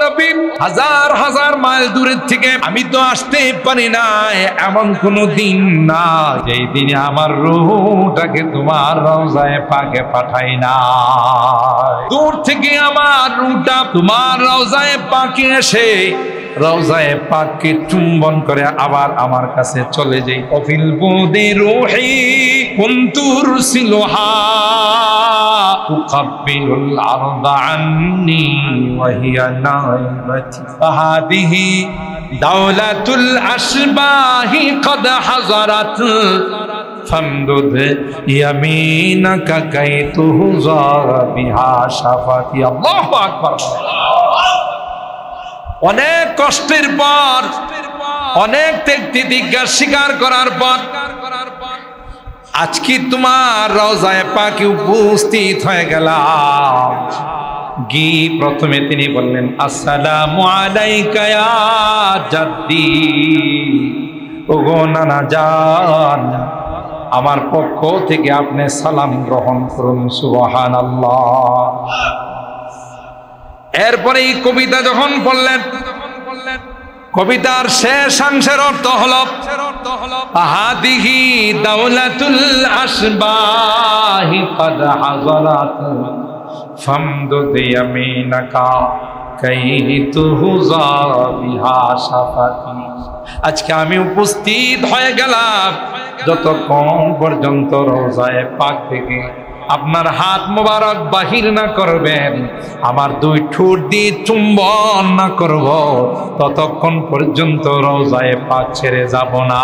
নবী, হাজার হাজার মাইল দূরের থেকে আমি তো আসতে পারি না, এমন কোন দিন না যেই দিনে আমার রূহটাকে তোমার রওজায়ে পাকে পাঠাই না। দূর থেকে আমার রূহটা তোমার রওজায়ে পাকে এসে রওজায়ে পাককে চুম্বন করে আবার আমার কাছে চলে যাই। অফিল বুদি রূহি কুনতুর সিলহা তুকাব্বিলুল আরদা আন্নি ওয়া হিয়া নাইবাতি ফাহাদিহি দাওলাতুল আশবাহি কদ হাজারাত ফামদুদ ইয়ামিনাকা কাইতুহা বিহা শাফাতি। আল্লাহু আকবার। অনেক কষ্টের পর, অনেক ত্যাগ তিতিক্ষা স্বীকার করার পর আজকে তোমার রওজায়ে পাকে উপস্থিত হয়ে গেলাম। প্রথমে তিনি বললেন, আসসালামু আলাইকা ইয়া জাদ্দি, ওগো নানা জান, আমার পক্ষ থেকে আপনি সালাম গ্রহণ করুন। সুবহানাল্লাহ। এরপরে এই কবিতা যখন পড়লেন, কবিতার শেষাংশের অর্থ হলো হাদিহি দাওলাতুল আশবাহি কদ হাজারাত ফামদুদ ইয়ামিনাকা কাইতুহুযা বিহা শাফাতি। আজকে আমি উপস্থিত হয়ে গেলাম, যতক্ষণ পর্যন্ত রওজায়ে পাক থেকে আপনার হাত মোবারক বাহির না করবেন, আমার দুই ঠোঁট দিয়ে চুম্বন না করব, ততক্ষণ পর্যন্ত রওজায়ে পাক ছেড়ে যাব না।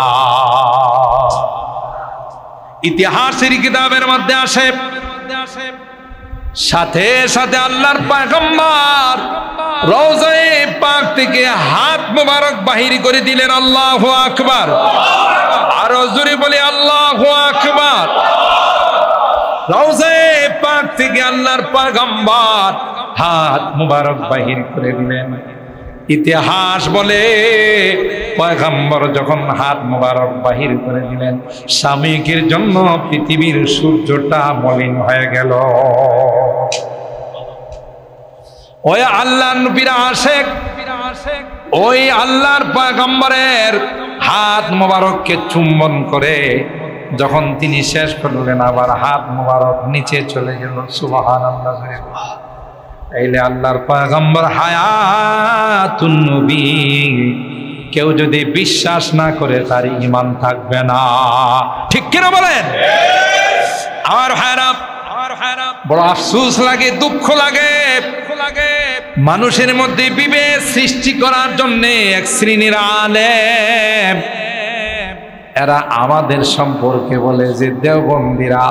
ইতিহাসের কিতাবের মধ্যে আসে, সাথে সাথে আল্লাহর পয়গম্বর রওজায়ে পাক থেকে হাত মোবারক বাহির করে দিলেন। আল্লাহু আকবার। আরো জোরে বলি আল্লাহু আকবার। রওজায়ে পাক থেকে আল্লাহর পয়গম্বর হাত মুবারক বাহির করে দিলেন। ইতিহাস বলে পয়গম্বর যখন হাত মুবারক বাহির করে দিলেন, স্বামীকের জন্য পৃথিবীর সূর্যটা মলিন হয়ে গেল। ওই আল্লাহর নবীর আশিক, ওই আল্লাহর পয়গম্বরের হাত মুবারককে চুম্বন করে যখন তিনি শেষ করলেন, আবার হাত মুবারক নিচে চলে গেল। সুবহানাল্লাহ। এইলে আল্লাহর পয়গম্বর হায়াতুন নবী, কেউ যদি বিশ্বাস না করে তার ঈমান থাকবে না। ঠিক কিনা বলেন? আমার ভাইরা, বড় আফসোস লাগে, দুঃখ লাগে, মানুষের মধ্যে বিভেদ সৃষ্টি করার জন্য এক শ্রেণীর আলেম এরা আমাদের সম্পর্কে বলে যে দেওবন্দিরা,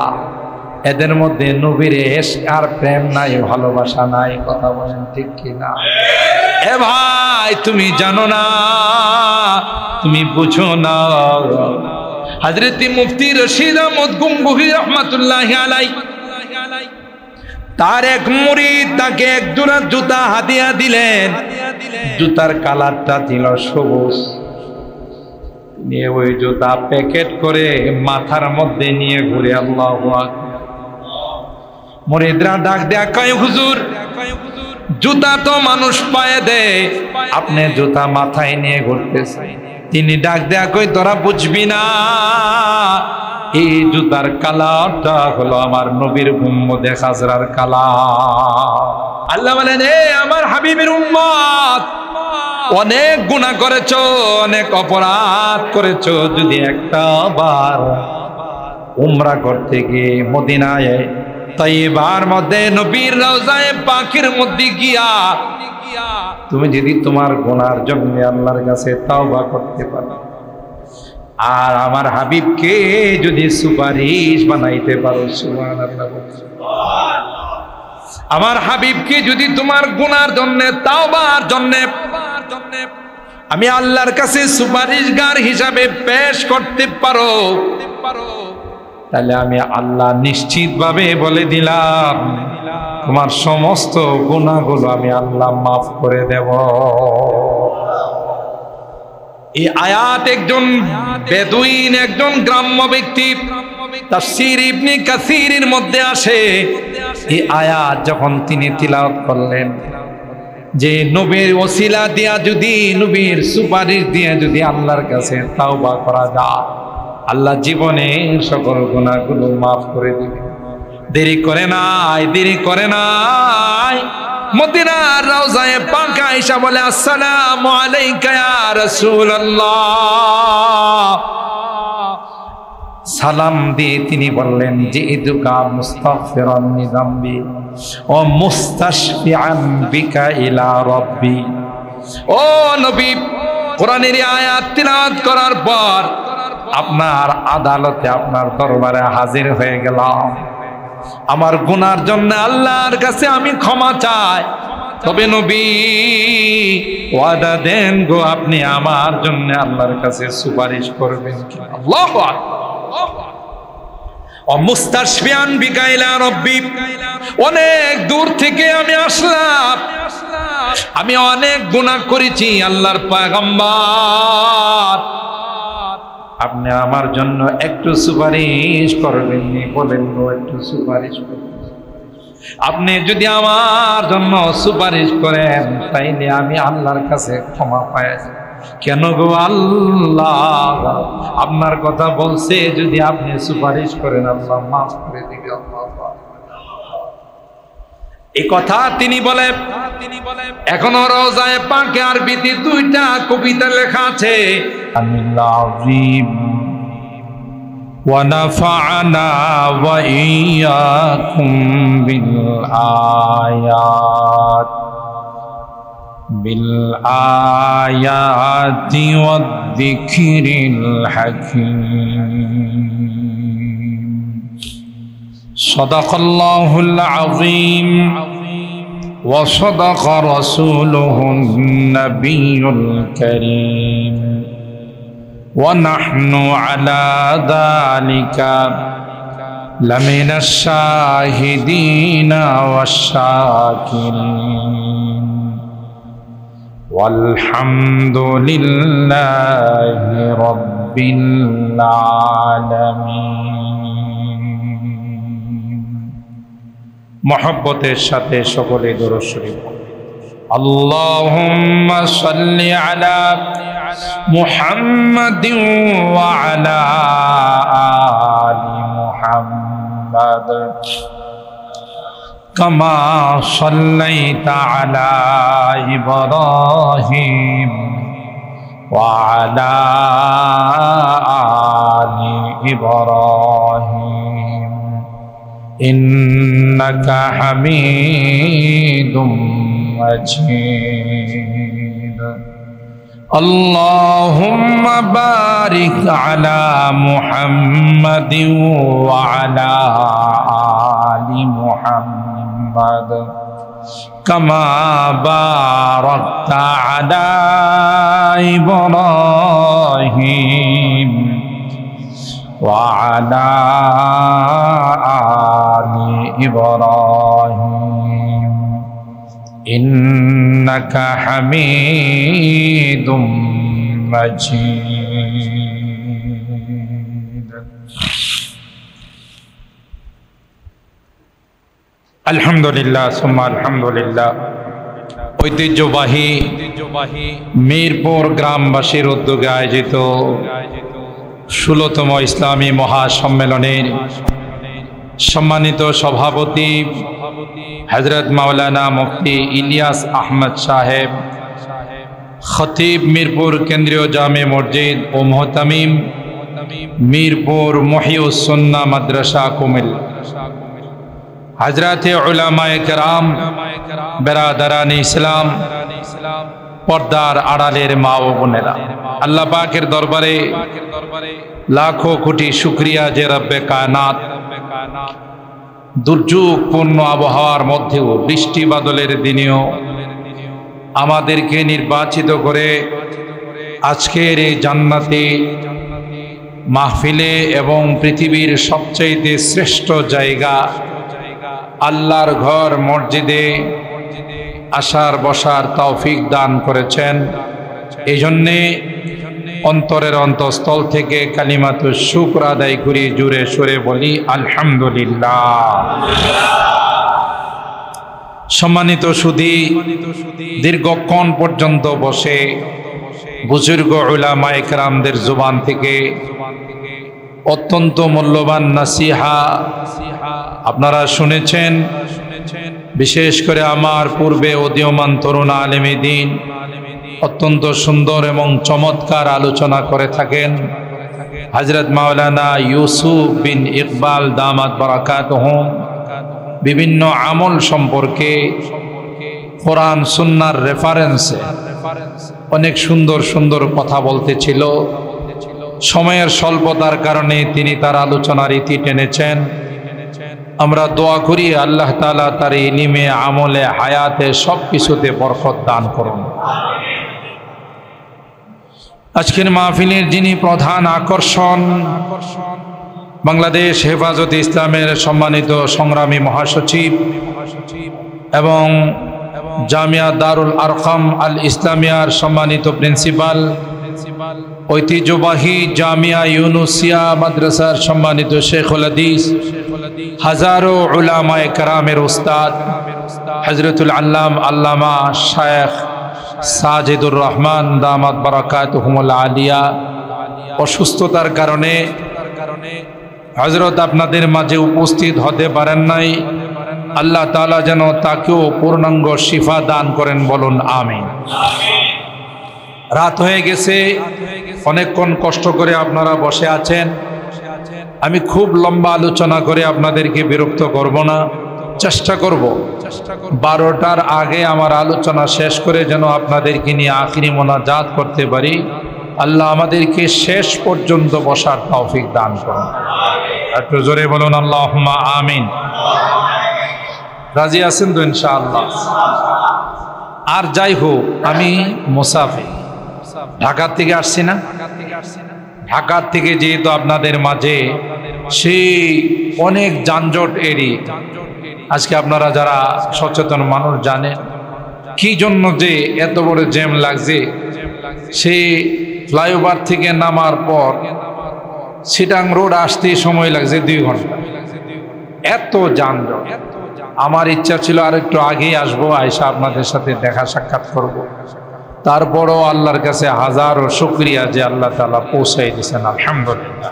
এদের মধ্যে নবীর ইশক আর প্রেম নাই, ভালোবাসা নাই। কথা বলেন ঠিক কিনা? এ ভাই, তুমি জানো না, তুমি বুঝো না। হযরত মুফতি রশিদ আহমদ গঙ্গোহী রাহমাতুল্লাহি আলাইহি, তার এক মুরিদ তাকে এক জোড়া জুতা হাদিয়া দিলেন। জুতার কালারটা ছিল সবুজ। নিয়ে ওই জুতা প্যাকেট করে মাথার মধ্যে নিয়ে ঘুরে। আল্লাহু আকবার। মুরিদরা ডাক দেয়া কয়, হুজুর, জুতা তো মানুষ পায়ে দেয়, আপনি জুতা মাথায় নিয়ে ঘুরতেছেন। তিনি ডাক দেয়া কই, তোরা বুঝবি না, এই জুতার কালারটা হলো আমার নবীর উম্মতে খাজরার কালার। আল্লাহ বলেন, এ আমার হাবিবের উম্মত, অনেক গুনাহ করেছো, অনেক অপরাধ করেছো, যদি একটা বার উমরা করতে গিয়ে মদিনায় তাইবার মধ্যে নবীর রওজায়ে পাকের মধ্যে গিয়া তুমি যদি তোমার গুনার জন্য আল্লাহর কাছে তাওবা করতে পারো, আর আমার হাবিবকে যদি সুপারিশ বানাইতে পারো, সুবহানাল্লাহ, আমার হাবিবকে যদি তোমার গুনার জন্য, তাওবার জন্য আমি আল্লাহর কাছে সুপারিশগার হিসাবে পেশ করতে পারো, তাহলে আমি আল্লাহ নিশ্চিতভাবে বলে দিলাম, তোমার সমস্ত গুনাহগুলো আমি আল্লাহ মাফ করে দেব। এই আয়াত একজন বেদুইন, একজন গ্রাম্য ব্যক্তি, তাফসীর ইবনে কাসীরের মধ্যে আসে। এই আয়াত যখন তিনি তিলাওয়াত করলেন, যে নবীর ওসিলা দিয়া যদি, নবীর সুপারিশ দিয়ে যদি আল্লাহর কাছে তাওবা করা যায়, আল্লাহ জীবনের সকল গুনাহগুলো মাফ করে দিবে। দেরি করে নাই, দেরি করে নাই। মদিনার রওজায়ে পাকে আয়েশা বলে, আসসালামু আলাইকা ইয়া রাসূলুল্লাহ। সালাম দিয়ে তিনি বললেন, জিইতুকা মুস্তাগফিরান লিযামবি ওয়া মুস্তাশফিআন বিকা ইলা রাব্বি। ও নবী, কোরআনের আয়াত তিলাওয়াত করার পর আপনার আদালতে, আপনার দরবারে হাজির হয়ে গেলাম। আমার গুনার জন্য আল্লাহর কাছে আমি ক্ষমা চাই। তবে নবী ওয়াদা দেন গো, আপনি আমার জন্য আল্লাহর কাছে সুপারিশ করবেন কি? আল্লাহু আকবার। ও মুস্তাশফিআন বিকা ইলা রাব্বি, অনেক দূর থেকে আমি আসলাম, আমি অনেক গুনাহ করেছি আল্লাহর পয়গম্বর, আপনি আমার জন্য একটু সুপারিশ করবেন। বলেন গো, একটু সুপারিশ করবেন। আপনি যদি আমার জন্য সুপারিশ করেন তাইলে আমি আল্লাহর কাছে ক্ষমা পাই। কেন গো আল্লাহ, আপনার কথা বলছে, যদি আপনি সুপারিশ করেন আল্লাহ মাফ করে দিবে। এই কথা তিনি বলে। এখনো রওজায়ে পাকে আরবিতে দুইটা কবিতা লেখা আছে। ওয়া নাফা'না ওয়া ইয়্যাকুম বিল আয়াতি ওয়াদ যিকরিল হাকীম। সাদাকাল্লাহুল আযীম ওয়া সাদাকা রাসূলুহুন নাবিয়্যুল কারীম ওয়া নাহনু আলা যালিকা লামিনাশ শাহিদিনা ওয়াশ শাকিরিন ওয়ালহামদুলিল্লাহি রাব্বিল আলামিন। মহব্বতের সাথে সকলে দরুদ শরীফ। আল্লাহুম্মা সাল্লি আলা মুহাম্মাদিন ওয়া আলা আলি মুহাম্মাদ কামা সাল্লাইতা আলা ইব্রাহিম ওয়া আলা আলি ইব্রাহিম ইন্নাকা হামিদুম মাজিদ। আল্লাহুম্মা বারিক আলা মুহাম্মাদিন ওয়া আলা আলি মুহাম্মাদ কামা বারাকতা আলা ইব্রাহিম ওয়া আলা আলি ইব্রাহিম ইন্নাকা হামিদুম মাজিদ। আলহামদুলিল্লাহ সুম্মা আলহামদুলিল্লাহ। ঐতিহ্যবাহী মিরপুর গ্রামবাসীর উদ্যোগে আয়োজিত 16তম ইসলামী মহাসম্মেলনের সম্মানিত সভাপতি হযরত মাওলানা মুফতি ইলিয়াস আহমদ সাহেব, খতিব মিরপুর কেন্দ্রীয় জামে মসজিদ ও মুহতামিম মিরপুর মহিউস সুন্নাহ মাদ্রাসা কুমিল, হযরতে উলামায়ে কেরাম, বেরাদারান ইসলাম, পর্দার আড়ালের মা ও বোনেরা, আল্লাহ পাকের দরবারে লাখো কোটি শুকরিয়া যে রব্বে কায়নাত দুর্যোগপূর্ণ আবহাওয়ার মধ্যেও, বৃষ্টি বাদলের দিনেও আমাদেরকে নির্বাচিত করে আজকের এই জান্নাতি মাহফিলে এবং পৃথিবীর সবচেয়ে শ্রেষ্ঠ জায়গা আল্লাহর ঘর মসজিদে আসার বসার তৌফিক দান করেছেন। এই জন্যে অন্তরের অন্তঃস্থল থেকে কালিমাতুশ শুকর আদায় করি, জুড়ে সুরে বলি আলহামদুলিল্লাহ। সম্মানিত সুধী, দীর্ঘক্ষণ পর্যন্ত বসে বুজুর্গ উলামায়ে কেরামদের জবান থেকে অত্যন্ত মূল্যবান নাসিহা আপনারা শুনেছেন। বিশেষ করে আমার পূর্বে উদীয়মান তরুণ আলেমে দ্বীন অত্যন্ত সুন্দর এবং চমৎকার আলোচনা করে থাকেন। হযরত মাওলানা ইউসুফ বিন ইকবাল দামাত বারাকাতুহুম বিভিন্ন আমল সম্পর্কে কোরআন সুন্নাহর রেফারেন্সে অনেক সুন্দর সুন্দর কথা বলতেছিল। সময়ের স্বল্পতার কারণে তিনি তার আলোচনার ইতি টেনেছেন। আমরা দোয়া করি আল্লাহ তাআলা তার ইলমে, আমলে, হায়াতে সব কিছুতে বরকত দান করুন। আজকের মাহফিলের যিনি প্রধান আকর্ষণ, বাংলাদেশ হেফাজতে ইসলামের সম্মানিত সংগ্রামী মহাসচিব এবং জামিয়া দারুল আরকাম আল ইসলামিয়ার সম্মানিত প্রিন্সিপাল, ঐতিহ্যবাহী জামিয়া ইউনুসিয়া মাদ্রাসার সম্মানিত শেখুল হাদিস, হাজারো উলামায়ে কেরামের উস্তাদ হযরতুল আল্লামা শায়েখ সাজিদুর রহমান দামাত বারাকাতুহুমুল আলিয়া অসুস্থতার কারণে হযরত আপনাদের মাঝে উপস্থিত হতে পারেন নাই। আল্লাহ তাআলা যেন তাকেও পূর্ণাঙ্গ শিফা দান করেন, বলুন আমিন। রাত হয়ে গেছে, অনেকক্ষণ কষ্ট করে আপনারা বসে আছেন। আমি খুব লম্বা আলোচনা করে আপনাদেরকে বিরক্ত করব না, চেষ্টা করব 12টার আগে আমার আলোচনা শেষ করে যেন আপনাদেরকে নিয়ে আখিরি মোনাজাত করতে পারি। আল্লাহ আমাদেরকে শেষ পর্যন্ত বসার তৌফিক দান করুন। একটু জোরে বলুন আল্লাহুম্মা আমিন। রাজি আছেন তো ইনশাআল্লাহ? আর যাই হোক, আমি মুসাফির, ঢাকা থেকে আসছি না। ঢাকা থেকে যেহেতু আপনাদের মাঝে সেই অনেক যানজট এড়িয়ে আজকে আপনারা যারা সচেতন মানুষ জানেন কি জন্য যে এত বড় জ্যাম লাগছে। সেই ফ্লাইওভার থেকে নামার পর সিটাং রোড আসতে সময় লাগছে 2 ঘন্টা, এত যানজট। আমার ইচ্ছা ছিল আর একটু আগেই আসবো, আয়সা আপনাদের সাথে দেখা সাক্ষাৎ করব। তারপরও আল্লাহর কাছে হাজারো শুকরিয়া যে আল্লাহ তাআলা পৌঁছাই দিয়েছেন, আলহামদুলিল্লাহ।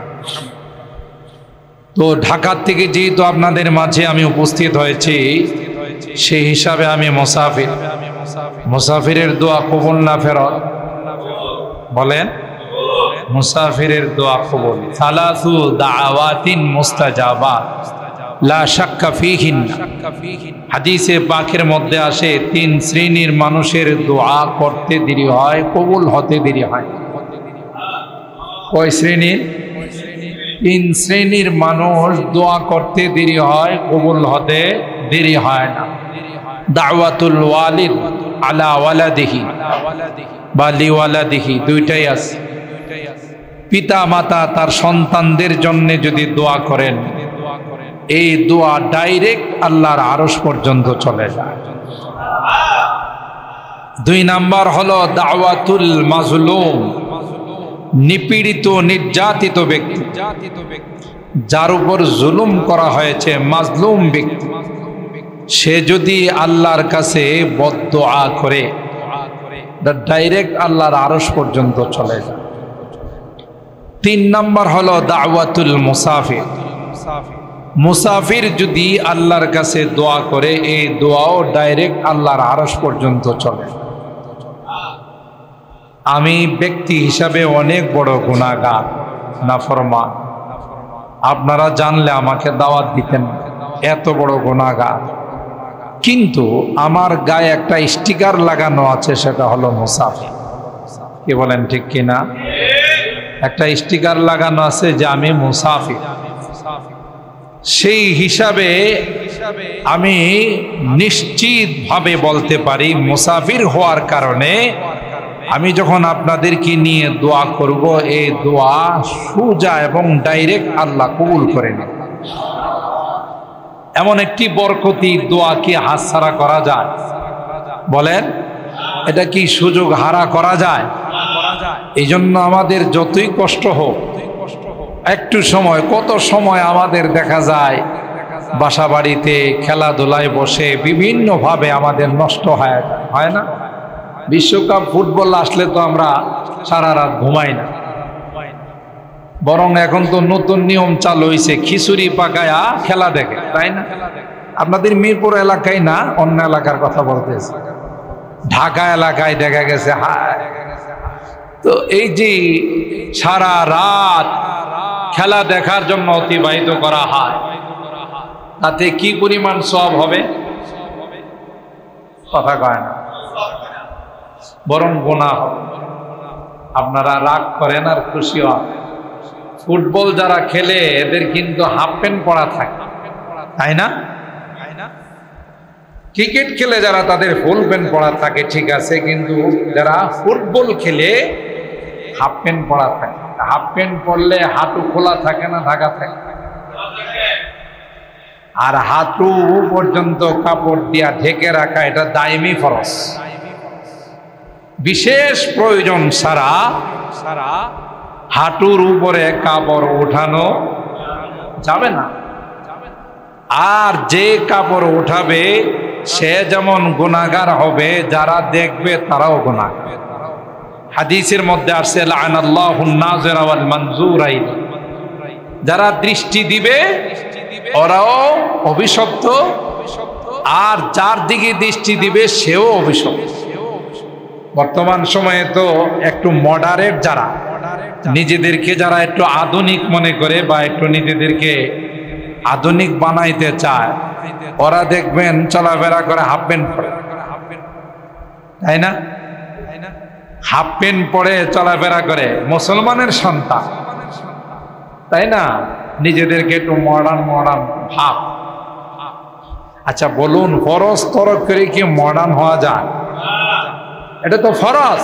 তো ঢাকার থেকে যেহেতু আপনাদের মাঝে আমি উপস্থিত হয়েছি, সেই হিসাবে আমি মুসাফির। মুসাফিরের দোয়া কবুল না ফেরত? বলেন, মুসাফিরের দোয়া কবুল। সালাসু দাওয়াতিন মুস্তাজাবাত লা শাক্কা ফীহিন্না। হাদিসে পাকের মধ্যে আসে 3 শ্রেণীর মানুষের দোয়া করতে দেরি হয়, কবুল হতে দেরি হয়। কয় শ্রেণীর? 3 শ্রেণীর মানুষ দোয়া করতে দেরি হয়, কবুল হতে দেরি হয় না। দাওয়াতুল ওয়ালিদ আলা ওয়ালাদিহি বা লিওয়ালাদিহি, দুইটাই আছে। পিতা মাতা তার সন্তানদের জন্য যদি দোয়া করেন, এই দোয়া ডাইরেক্ট আল্লাহর আরশ পর্যন্ত চলে যায়। 2 নাম্বার হলো দাওয়াতুল মাজলুম, নিপীড়িত নির্যাতিত ব্যক্তি, যার উপর জুলুম করা হয়েছে, মাজলুম ব্যক্তি, সে যদি আল্লাহর কাছে বদদোয়া করে ডাইরেক্ট আল্লাহর আরশ পর্যন্ত চলে যায়। 3 নাম্বার হলো দাওয়াতুল মুসাফির। মুসাফির যদি আল্লাহর কাছে দোয়া করে, এই দোয়াও ডাইরেক্ট আল্লাহর আরশ পর্যন্ত চলে। আমি ব্যক্তি হিসাবে অনেক বড় গুনাহগার, নাফরমান। আপনারা জানলে আমাকে দাওয়াত দিতেন, এত বড় গুনাহগার। কিন্তু আমার গায়ে একটা স্টিকার লাগানো আছে, সেটা হলো মুসাফির। কি বলেন, ঠিক কিনা? একটা স্টিকার লাগানো আছে যে আমি মুসাফির। সেই হিসাবে আমি নিশ্চিতভাবে বলতে পারি, মুসাফির হওয়ার কারণে আমি যখন আপনাদেরকে নিয়ে দোয়া করব, এই দোয়া সোজা এবং ডাইরেক্ট আল্লাহ কবুল করে নেন। এমন একটি বরকতি দোয়া কি হাতছাড়া করা যায়? বলেন, এটা কি সুযোগ হারা করা যায়? এই জন্য আমাদের যতই কষ্ট হোক, একটু সময়, কত সময় আমাদের দেখা যায় বাসা বাড়িতে খেলাধুলায় বসে বিভিন্নভাবে আমাদের নষ্ট হয় না? বিশ্বকাপ ফুটবল আসলে তো আমরা সারা রাত ঘুমাই না, বরং এখন তো নতুন নিয়ম চালু হয়েছে, খিচুড়ি পাকায়া খেলা দেখে, তাই না? আপনাদের মিরপুর এলাকায় না, অন্য এলাকার কথা বলতেছে, ঢাকা এলাকায় দেখা গেছে। তো এই যে সারা রাত খেলা দেখার জন্য অতিবাহিত করা হয়, তাতে কি পরিমাণ সওয়াব হবে? কথা কয় না, বরং গুনাহ হবে। আপনারা রাগ করেন আর খুশি হন। ফুটবল যারা খেলে এদের কিন্তু হাফ প্যান্ট পরা থাকে, তাই না? ক্রিকেট খেলে যারা তাদের ফুল প্যান্ট পরা থাকে, ঠিক আছে, কিন্তু যারা ফুটবল খেলে হাফ প্যান্ট পরা থাকে। হাফ প্যান্ট পরলে হাঁটু খোলা থাকে না ঢাকা থাকে? আর হাঁটু পর্যন্ত কাপড় দিয়া ঢেকে রাখা এটা দায়মি ফরজ। বিশেষ প্রয়োজন ছাড়া হাঁটুর উপরে কাপড় উঠানো যাবে না। আর যে কাপড় উঠাবে সে যেমন গুনাহগার হবে, যারা দেখবে তারাও গুনাহগার। হাদিসের মধ্যে আসছে লাআনাল্লাহুন নাযিরা ওয়াল মানযুরাইন, যারা দৃষ্টি দিবে ওরাও অভিশপ্ত, আর যার দিকে দৃষ্টি দিবে সেও অভিশপ্ত। বর্তমান সময়ে তো একটু মডারেট, যারা নিজেদেরকে যারা একটু আধুনিক মনে করে বা একটু নিজেদেরকে আধুনিক বানাইতে চায়, ওরা দেখবেন চলাফেরা করে হাফ প্যান্ট পরে, তাই না? হাফ প্যান্ট পরে চলাফেরা করে মুসলমানের সন্তান, তাই না? নিজেদেরকে একটু মডার্ন ভাব। আচ্ছা বলুন, ফরজ তরক করে কি মডার্ন হওয়া যায়? এটা তো ফরজ।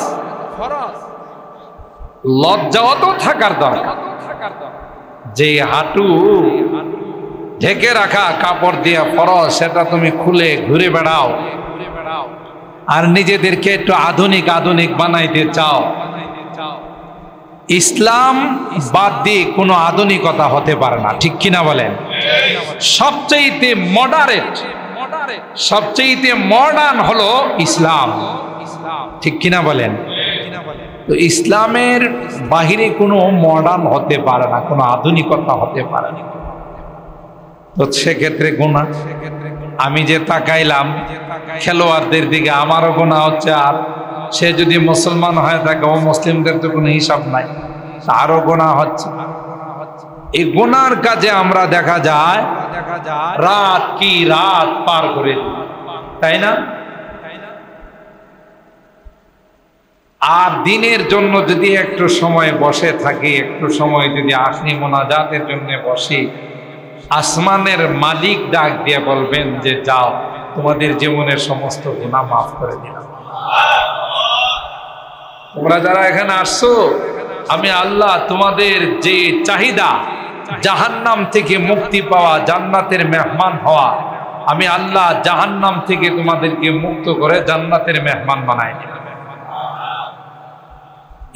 লজ্জাও তো থাকার দরকার। যে হাঁটু ঢেকে রাখা কাপড় দিয়ে ফরজ, সেটা তুমি খুলে ঘুরে বেড়াও আর নিজেদেরকে একটু আধুনিক বানাইতে চাও। ইসলাম বাদ দিয়ে কোনো আধুনিকতা হতে পারে না, ঠিক কিনা বলেন? সবচেয়ে মডারেট, সবচেয়ে মডার্ন হলো ইসলাম, ঠিক কিনা বলেন? তো ইসলামের বাহিরে কোনো মডার্ন হতে পারে না, কোনো আধুনিকতা হতে পারে না। তো সেক্ষেত্রে গুনাহ। আমি যে তাকাইলাম খেলোয়াড়দের দিকে, আমারও গুনাহ হচ্ছে। আর সে যদি মুসলমান হয়ে থাকে, ও মুসলিমদের তো কোনো হিসাব নাই, আরো গুনাহ হচ্ছে। এই গুনার কাজে আমরা দেখা যায় রাত কি রাত পার করে দিই, তাই না? আর দিনের জন্য যদি একটু সময় বসে থাকি, একটু সময় যদি আখরি মোনাজাতের জন্য বসি, আসমানের মালিক ডাক দিয়ে বলবেন যে যাও, তোমাদের জীবনের সমস্ত গুনাহ মাফ করে দিলাম। তোমরা যারা এখানে আসছো, আমি আল্লাহ তোমাদের যে চাহিদা জাহান্নাম থেকে মুক্তি পাওয়া, জান্নাতের মেহমান হওয়া, আমি আল্লাহ জাহান্নাম থেকে তোমাদেরকে মুক্ত করে জান্নাতের মেহমান বানাই দিলাম।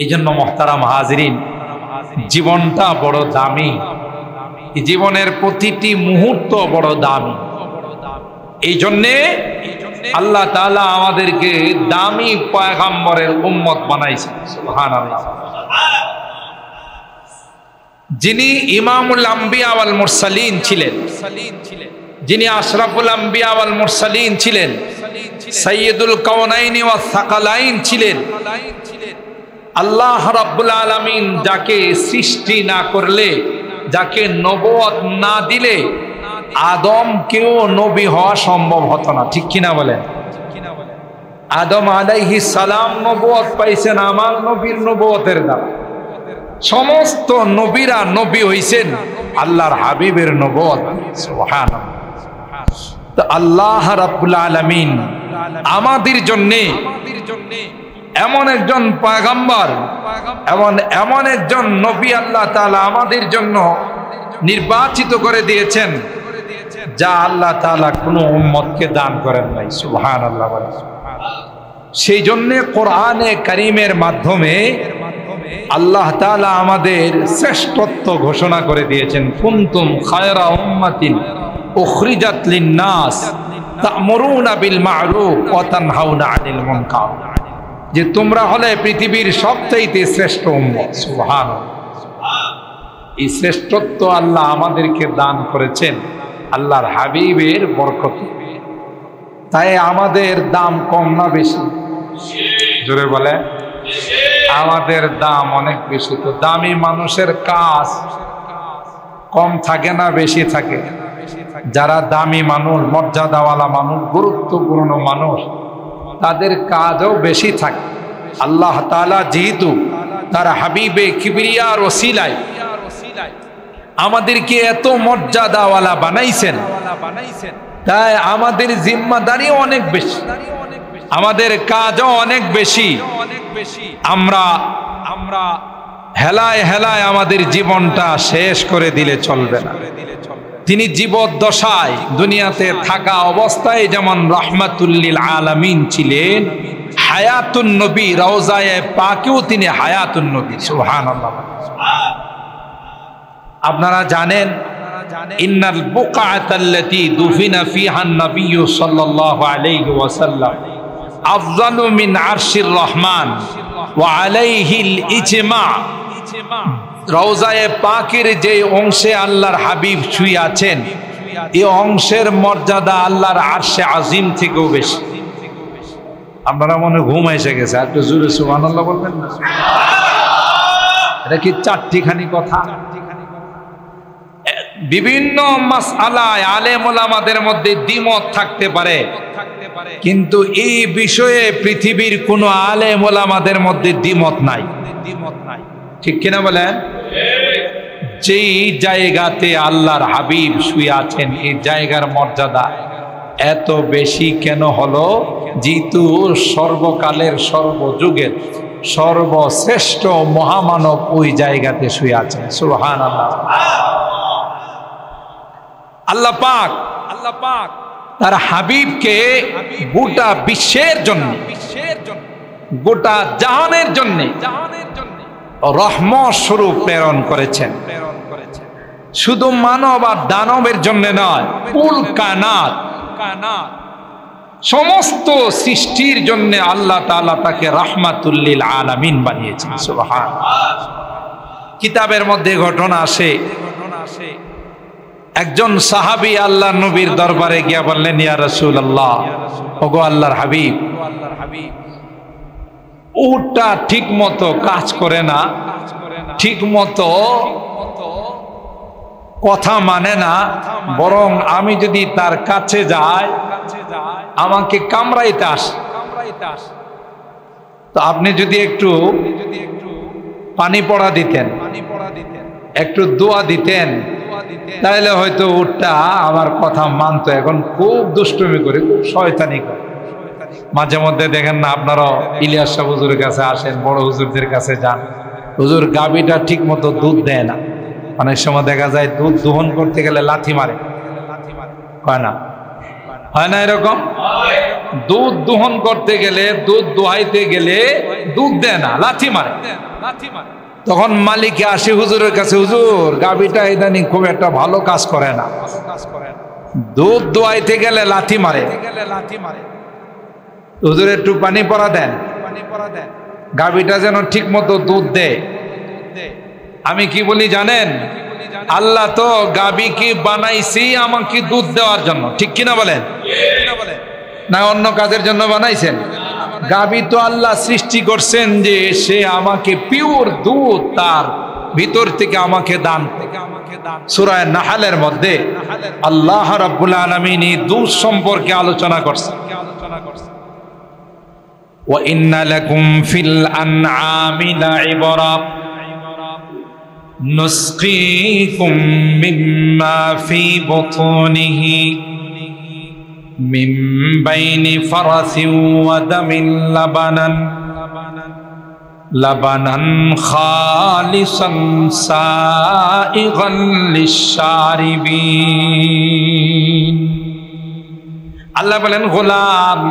এই জন্য মুহতারাম হাজিরিন, জীবনটা বড় দামি, জীবনের প্রতিটি মুহূর্ত বড় দামি। এই জন্যে আল্লাহ তাআলা আমাদেরকে দামি পয়গম্বরের উম্মত বানাইছেন। সুবহানাল্লাহ। যিনি ইমামুল আম্বিয়া ওয়াল মুরসালিন ছিলেন, যিনি আশরাফুল আম্বিয়া ওয়াল মুরসালিন ছিলেন, সাইয়্যিদুল কাওনাইনি ওয়াস সাকালাইন ছিলেন। আল্লাহ রাব্বুল আলামিন যাকে সৃষ্টি না করলে, যাকে নবুয়ত না দিলে আদমকেও নবী হওয়া সম্ভব হতো না, ঠিক কিনা বলেন? আদম আলাইহিস সালাম নবুয়ত পাইছেন আমার নবীর নবুয়তের দ্বারা। সমস্ত নবীরা নবী হইছেন আল্লাহর হাবিবের নবুয়ত। সুবহানাল্লাহ। তো আল্লাহ রাব্বুল আলামিন আমাদের জন্য এমন একজন পয়গম্বর, এমন একজন নবী আল্লাহ তাআলা আমাদের জন্য নির্বাচিত করে দিয়েছেন, যা আল্লাহ তাআলা কোনো উম্মতকে দান করেন নাই। সুবহানাল্লাহ। সেই জন্য কোরআনে কারীমের মাধ্যমে আল্লাহ তাআলা আমাদের শ্রেষ্ঠত্ব ঘোষণা করে দিয়েছেন। কুনতুম খায়রা উম্মাতিন উখরিজাত লিন-নাস তা'মুরুনা বিল মা'রুফ ওয়া তানহাউনা আনিল মুনকার, যে তোমরা হলে পৃথিবীর সবচাইতে শ্রেষ্ঠ উম্মত। সুবহানাল্লাহ। এই শ্রেষ্ঠত্ব আল্লাহ আমাদেরকে দান করেছেন আল্লাহর হাবিবের বরকতে। তাই আমাদের দাম কম না বেশি? জোরে বলে। আমাদের দাম অনেক বেশি। তো দামি মানুষের কাজ কম থাকে না বেশি থাকে? যারা দামি মানুষ, মর্যাদাওয়ালা মানুষ, গুরুত্বপূর্ণ মানুষ, তাদের কাজও বেশি থাকে। আল্লাহ তাআলা যেহেতু তার হাবিবে কিবরিয়ার ওসিলায় আমাদেরকে এত মর্যাদাওয়ালা বানাইছেন, তাই আমাদের জিম্মাদারিও অনেক বেশি, আমাদের কাজও অনেক বেশি। আমরা হেলায় হেলায় আমাদের জীবনটা শেষ করে দিলে চলবে না। তিনি জীবদ্দশায় দুনিয়াতে থাকা অবস্থায় যেমন রাহমাতুল লিল আলামিন ছিলেন, হায়াতুন নবী, রওজায়ে পাকেও তিনি হায়াতুন নবী। সুবহানাল্লাহ। আপনারা জানেন ইন্নাল বুকআতাল্লাতী দুফিনা ফিহান নবী সাল্লাল্লাহু আলাইহি ওয়াসাল্লাম আফযালু মিন আরশির রহমান ওয়া আলাইহিল ইজমা। রওজায়ে পাকের যে অংশে আল্লাহর হাবিব শুয়ে আছেন, এই অংশের মর্যাদা আল্লাহর আরশে আজিম থেকেও বেশি। আপনারা মনে ঘুম এসে গেছে, একটু জোরে সুবহানাল্লাহ বলবেন না? এটা কি চারটিখানি কথা? বিভিন্ন মাসআলায় আলেম ওলামাদের মধ্যে দ্বিমত থাকতে পারে, কিন্তু এই বিষয়ে পৃথিবীর কোন আলেম ওলামাদের মধ্যে দ্বিমত নাই। ঠিক কিনা বলেন? যেই জায়গাতে আল্লাহর হাবিব শুয়ে আছেন, এই জায়গার মর্যাদা এত বেশি কেন হলো? যেহেতু সর্বকালের সর্বযুগের সর্বশ্রেষ্ঠ মহামানব ওই জায়গাতে শুয়ে আছেন। সুবহানাল্লাহ। আল্লাহ পাক তার হাবিবকে গোটা বিশ্বের জন্য, গোটা জাহানের জন্য রহমত স্বরূপ প্রেরণ করেছেন। শুধু মানব আর দানবের জন্য নয়, কুল কায়নাত সমস্ত সৃষ্টির জন্য আল্লাহ তাআলা তাকে রাহমাতুল লিল আলামিন বানিয়েছেন। সুবহানাল্লাহ। কিতাবের মধ্যে ঘটনা আসে, একজন সাহাবী আল্লাহ নবীর দরবারে গিয়া বললেন, ইয়া রাসূলুল্লাহ, ওগো আল্লাহর হাবিব, উটটা ঠিক মতো কাজ করে না, ঠিক মতো কথা মানে না, বরং আমি যদি তার কাছে যাই আমাকে কামড়াইতে আসে। তো আপনি যদি একটু পানি পড়া দিতেন, একটু দোয়া দিতেন, তাহলে হয়তো উটটা আমার কথা মানতো। এখন খুব দুষ্টুমি করে, খুব শয়তানি করে। মাঝে মধ্যে দেখেন না আপনারা ইলিয়াস শাহ হুজুরের কাছে আসেন, বড় হুজুরদের কাছে যান, হুজুর গাভীটা ঠিক মতো দুধ দেয় না। অনেক সময় দেখা যায় দুধ দোহন করতে গেলে লাথি মারে, হয় না? হয় না এরকম? দুধ দোহন করতে গেলে, দুধ দোহাইতে গেলে দুধ দেয় না, লাথি মারে। তখন মালিকে আসে হুজুরের কাছে, হুজুর গাভীটা ইদানিং খুব একটা ভালো কাজ করে না, দুধ দোয়াইতে গেলে লাথি মারে, হুজুর একটু পানি পড়া দেন, গাভীটা যেন ঠিক মতো দুধ দেয়। আমি কি বলি জানেন? আল্লাহ তো গাভীকে বানাইছি আমাকে দুধ দেওয়ার জন্য, ঠিক কিনা বলেন? না অন্য কাজের জন্য বানাইছেন? গাভী তো আল্লাহ সৃষ্টি করছেন যে সে আমাকে পিওর দুধ তার ভিতর থেকে আমাকে দান। সূরা নাহলের মধ্যে আল্লাহ রাব্বুল আলামিন দুধ সম্পর্কে আলোচনা করছেন। ওয়া ইন্না লাকুম ফিল আনআমি লাইবরা নুসকিকুম মিম্মা ফি বুতুনিহি মিন বাইনি ফারাসিন ওয়া দামিন লাবানান খালিসান সাইগান লিশারিবিন। আল্লাহ বলেন, গোলাম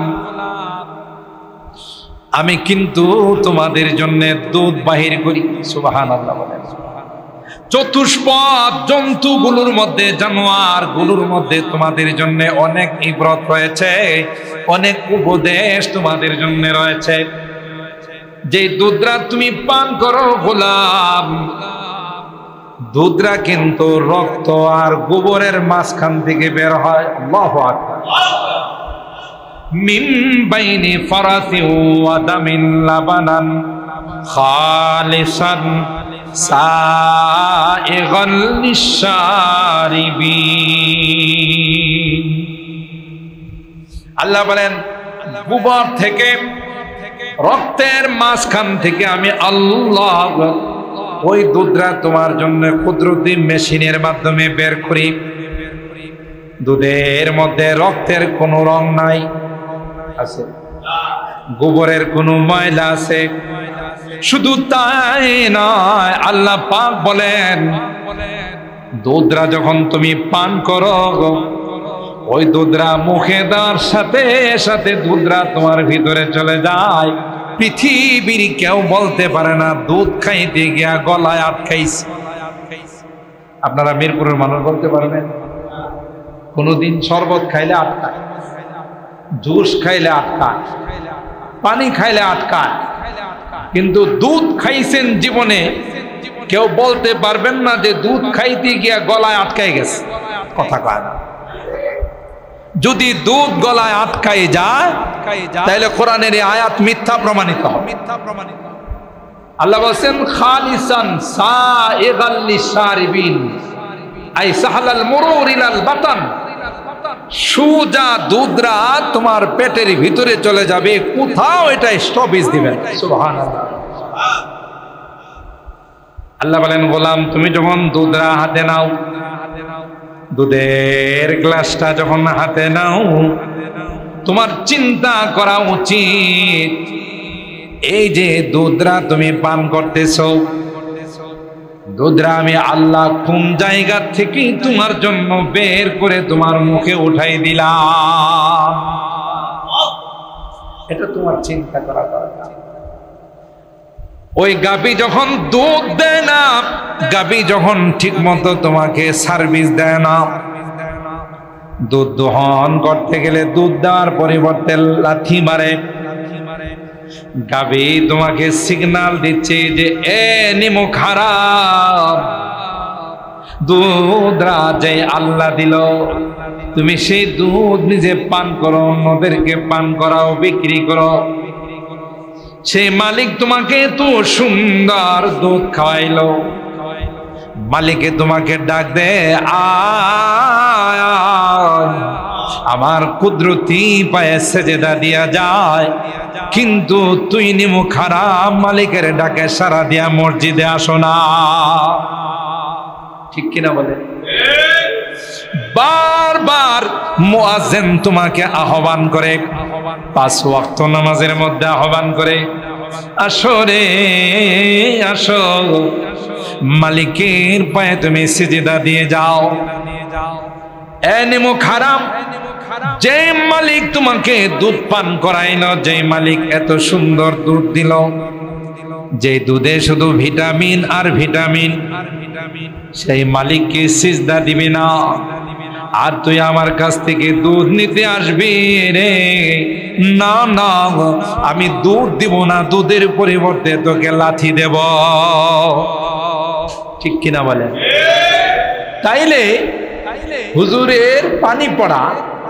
আমি কিন্তু তোমাদের জন্য দুধ বাহির করি। সুবহানাল্লাহ বলেন। চতুষ্পদ জন্তুগুলোর মধ্যে, জানোয়ারগুলোর মধ্যে তোমাদের জন্য অনেক ইবরত রয়েছে, অনেক উপদেশ তোমাদের জন্য রয়েছে। যে দুধরা তুমি পান করো গোলাম, দুধরা কিন্তু রক্ত আর গোবরের মাঝখান থেকে বের হয়। আল্লাহু আকবার। মিন বাইনি ফারাসি ওয়া দামিন লাবানান খালিসান সাইগান লিশারিবিন। আল্লাহ বলেন গোবর থেকে, রক্তের মাঝখান থেকে আমি আল্লাহ ওই দুধরা তোমার জন্য কুদরতি মেশিনের মাধ্যমে বের করি। দুধের মধ্যে রক্তের কোনো রং নাই, আছে গোবরের কোনো ময়লা আছে। শুধু তাই নয়, আল্লাহ পাক বলেন দুধরা যখন তুমি পান করো, ওই দুধরা মুখে দেওয়ার সাথে সাথে দুধরা তোমার ভিতরে চলে যায়। পৃথিবীর কেউ বলতে পারে না দুধ খাইতে গিয়া গলায় আটকাইছে। আপনারা মিরপুরের মানুষ বলতে পারবেন কোনদিন শরবত খাইলে আটকায়, জুস খাইলে আটকায়, পানি খাইলে আটকায়, কিন্তু দুধ খাইছেন জীবনে কেউ বলতে পারবেন না যে দুধ খাইতে গিয়া গলায় আটকাই গেছে, কথা কয় না। যদি দুধ গলায় আটকাই যায় তাহলে কোরআনের এই আয়াত মিথ্যা প্রমাণিত হবে। আল্লাহ বলেন খালিসান সাইগাল লিশারিবিন, আই সাহালাল মুরুর ইলাল বাতান। সুজা দুধরা তোমার পেটের ভিতরে চলে যাবে, কোথাও এটা স্টপেজ দিবেন। সুবহানাল্লাহ। আল্লাহ বলেন গোলাম তুমি যখন দুধরা হাতে নাও, দুধের গ্লাসটা যখন হাতে নাও, তোমার চিন্তা করা উচিত এই যে দুধরা তুমি পান করতেছ, দুধরা আমি আল্লাহ কোন জায়গা থেকে তোমার জন্য বের করে তোমার মুখে উঠাই দিলাম, এটা তোমার চিন্তা করা দরকার। ওই গাভী যখন দুধ দেয় না, গাভী যখন ঠিক মতো তোমাকে সার্ভিস দেয় না, দুধ দহন করতে গেলে দুধ দেওয়ার পরিবর্তে লাথি মারে, গাভী তোমাকে সিগন্যাল দিচ্ছে যে এ নিমু খারাপ, দুধরা যে আল্লাহ দিল তুমি সেই দুধ নিজে পান করো, অন্যদেরকে পান করাও, বিক্রি করো। সেই মালিক তোমাকে তো সুন্দর দুধ খাওয়াইলো, মালিকে তোমাকে ডাক দে আয় আমার কুদরতি পায়ে সেজদা দিয়া যায়, কিন্তু তুই নিমু খারাপ মালিকের ডাকে সারা দিয়া মসজিদে আসো না। ঠিক কিনা বলে? বারবার মুয়াজ্জিন তোমাকে আহ্বান করে, 5 ওয়াক্ত নামাজের মধ্যে আহ্বান করে, আসো রে আসো, মালিকের পায়ে তুমি সিজদা দিয়ে যাও। এ নিমু খারাপ, যে মালিক তোমাকে দুধ পান করাইলো, যে মালিক এত সুন্দর দুধ দিল, যে দুধে শুধু ভিটামিন আর ভিটামিন, সেই মালিককে সিজদা দিবি না, আর তুই আমার কাছ থেকে দুধ নিতে আসবি রে? না না, আমি দুধ দিব না, দুধের পরিবর্তে তোকে লাথি দেব। ঠিক কিনা বলেন? তাইলে হুজুরের পানি পড়া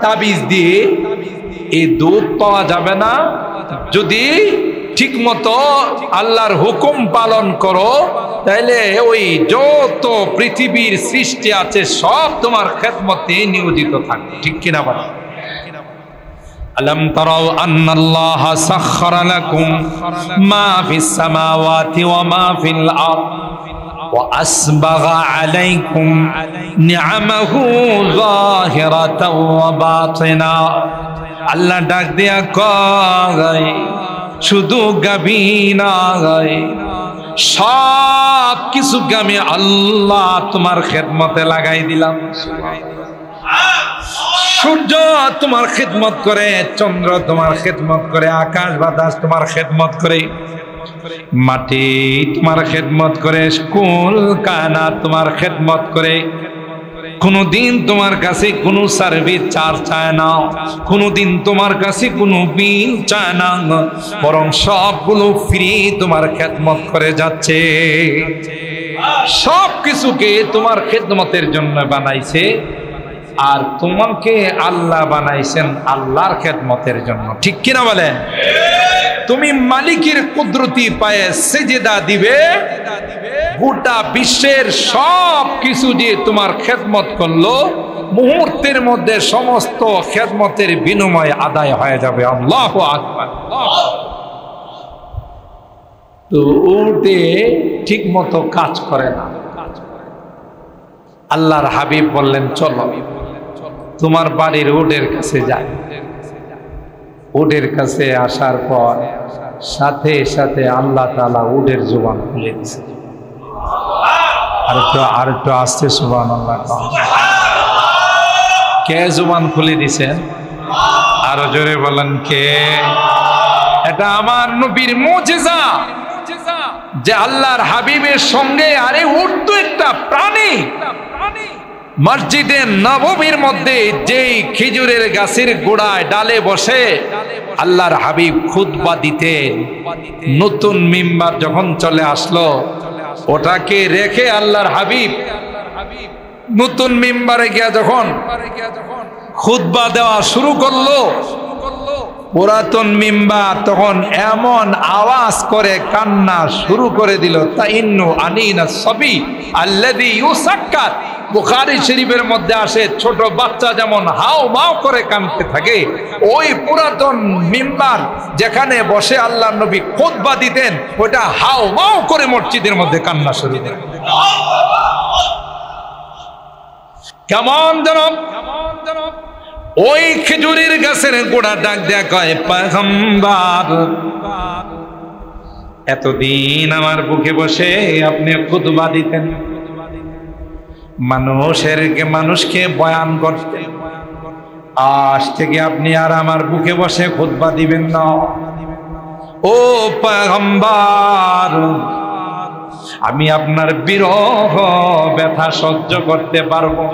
তাবিজ দিয়ে এই দুধ পাওয়া যাবে না। যদি ঠিক মতো আল্লাহর হুকুম পালন করো, তাইলে ওই যত পৃথিবীর সৃষ্টি আছে সব তোমার খেদমতে নিয়োজিত থাকবে। ঠিক কিনা বলেন? আলম তারাউ আন্নাল্লাহা সাখখারা লাকুম মা ফিস সামাওয়াতি ওয়া মা ফিল আরদ ওয়া আসবাগা আলাইকুম নিআমাহু যাহিরাতাও ওয়া বাতিনা। আল্লাহ ডাক দিয়া কয় শুধু গাভী নয়, সব কিছুকে আমি আল্লাহ তোমার খেদমতে লাগাই দিলাম। সূর্য তোমার খেদমত করে, চন্দ্র তোমার খেদমত করে, আকাশ বাতাস তোমার খেদমত করে, মাটি তোমার খেদমত করে, কুল কায়নাত তোমার খেদমত করে। কোনদিন তোমার কাছে কোনো সার্ভিস চার্জ চায় না, কোনদিন তোমার কাছে কোনো বিল চায় না, বরং সবগুলো ফ্রি তোমার খেদমত করে যাচ্ছে। সব কিছুকে তোমার খেদমতের জন্য বানাইছে, আর তোমাকে আল্লাহ বানাইছেন আল্লাহর খেদমতের জন্য। ঠিক কিনা বলেন? তুমি মালিকের কুদরতি পায়ে সিজদা দিবে, গোটা বিশ্বের সব কিছু যে তোমার খেদমত করলো, মুহূর্তের মধ্যে সমস্ত খেদমতের বিনিময় আদায় হয়ে যাবে। আল্লাহু আকবার। তো উঠে ঠিক মতো কাজ করে না। আল্লাহর হাবিব বললেন, চলো তোমার বাড়ির উটের কাছে যাই। উটের কাছে আসার পর সাথে সাথে আল্লাহ তাআলা উটের জবান খুলে দিয়েছে। আর একটু আস্তে সুবহানাল্লাহ। কে জবান খুলে দিছেন? আরো জোরে বলেন কে? এটা আমার নবীর মুজিজা যে আল্লাহর হাবিবের সঙ্গে, আরে উট তো একটা প্রাণী। মসজিদে নববীর মধ্যে যেই খেজুরের গাছের গোড়ায় ডালে বসে আল্লাহর হাবিব খুতবা দিতেন, নতুন মিম্বার যখন চলে আসলো, ওটাকে রেখে আল্লাহর হাবিব নতুন মিম্বারে গিয়া যখন খুতবা দেওয়া শুরু করলো, পুরাতন মিম্বার তখন এমন আওয়াজ করে কান্না শুরু করে দিল। তাইন্নু আনিনা সবি আল্লাযী ইউসাক্কাত। বুখারী শরীফের মধ্যে আসে, ছোট বাচ্চা যেমন হাও মাও করে কাঁদতে থাকে, ওই পুরাতন মিম্বার যেখানে বসে আল্লাহর নবী খুতবা দিতেন, ওটা হাও মাও করে মসজিদের মধ্যে কান্না শুরু করে। কেমন জনাব? ওই খেজুরের গাছের গোড়া ডাক দেয়া কয়, পয়গম্বর এতদিন আমার বুকে বসে আপনি খুতবা দিতেন, মানুষকে বয়ান করতেন, আজ থেকে আপনি আর আমার বুকে বসে খুতবা দিবেন না। ও পয়গম্বর, আমি আপনার বিরহ ব্যথা সহ্য করতে পারবো।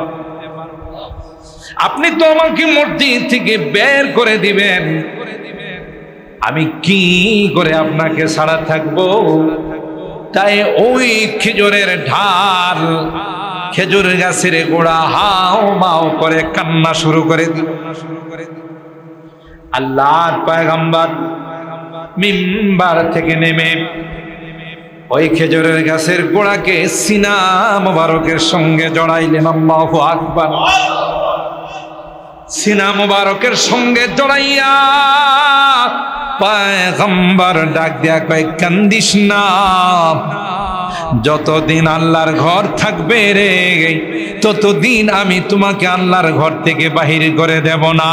আপনি তো আমাকে মসজিদ থেকে বের করে দিবেন, আমি কি করে আপনাকে ছাড়া থাকবো? তাই ওই খেজুরের ঢাল, খেজুর গাছের গোড়া হাও মাও করে কান্না শুরু করে দিল। আল্লাহর পয়গম্বর মিম্বার থেকে নেমে ওই খেজুরের গাছের গোড়াকে সিনা মুবারকের সঙ্গে জড়াইলেন। আল্লাহু আকবার। সিনা মুবারকের সঙ্গে জড়াইয়া পয়গম্বর ডাক দিয়া কয়, কান্দিস না, যতদিন আল্লাহর ঘর থাকবে রে, ততদিন আমি তোমাকে আল্লাহর ঘর থেকে বাহির করে দেব না।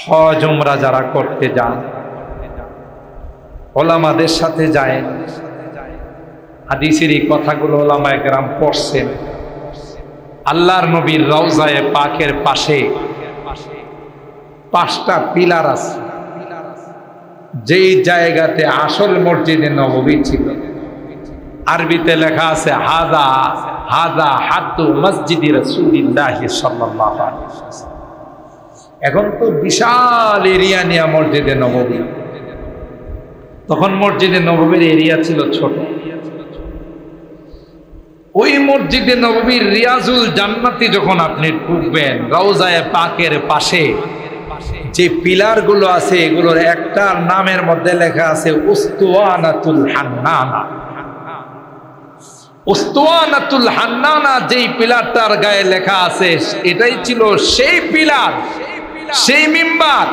হজ উমরা যারা করতে যান, ওলামাদের সাথে যায়, হাদিসের এই কথাগুলো ওলামায়ে কেরাম পড়ছেন। আল্লাহর নবীর রওজায়ে পাকের পাশে 5টা পিলার আছে, যেই জায়গাতে আসল মসজিদে নববী ছিল। আরবিতে লেখা আছে হাদা হাদা হাদ্দু মসজিদি রাসূলিল্লাহি সাল্লাল্লাহু আলাইহি ওয়াসাল্লাম। এখন তো বিশাল এরিয়া নিয়ে মসজিদে নববী, তখন মসজিদে নববীর এরিয়া ছিল ছোট। ওই মসজিদে নববীর রিয়াজুল জান্নাতি যখন আপনি ঢুকবেন, রওজায়ে পাকের পাশে যে পিলার গুলো আছে, এগুলোর একটার নামের মধ্যে লেখা আছে উস্তুয়ানাতুল হান্নানা। উস্তুয়ানাতুল হান্নানা যেই পিলারটার গায়ে লেখা আছে, এটাই ছিল সেই পিলার, সেই মিম্বার,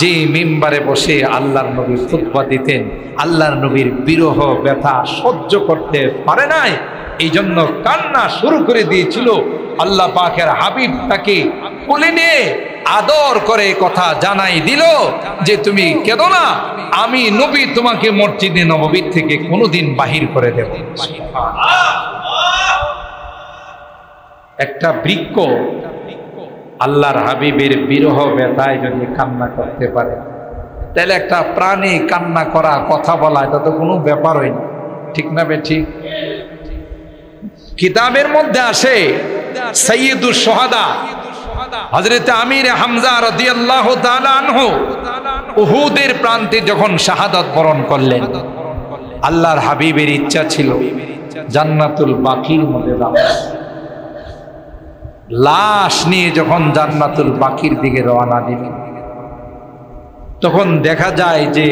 যে মিম্বারে বসে আল্লাহর নবী খুতবা দিতেন। আল্লাহর নবীর বিরহ ব্যথা সহ্য করতে পারে নাই, এই জন্য কান্না শুরু করে দিয়েছিল। আল্লাহ পাকের হাবিব তাকে কোলে নিয়ে আদর করে কথা জানাই দিল যে তুমি কেঁদো না, আমি নবী তোমাকে মসজিদে নববীর থেকে কোনোদিন বাহির করে দেব। একটা বৃক্ষ আল্লাহর হাবিবের বিরহ ব্যথায় যদি কান্না করতে পারে, তাহলে একটা প্রাণী কান্না করা, কথা বলা, এটা তো কোনো ব্যাপারই না। ঠিক না বেঠিক? কিতাবের মধ্যে আসে সাইয়্যিদুশ শুহাদা হযরত আমির হামজা রাদিয়াল্লাহু তাআলা আনহু উহুদের প্রান্তে যখন শাহাদাত বরণ করলেন, আল্লাহর হাবিবের ইচ্ছা ছিল জান্নাতুল বাকির মধ্যে দাফন। লাশ নিয়ে যখন জান্নাতুল বাকির দিকে রওনা দিলেন, তখন দেখা যায় যে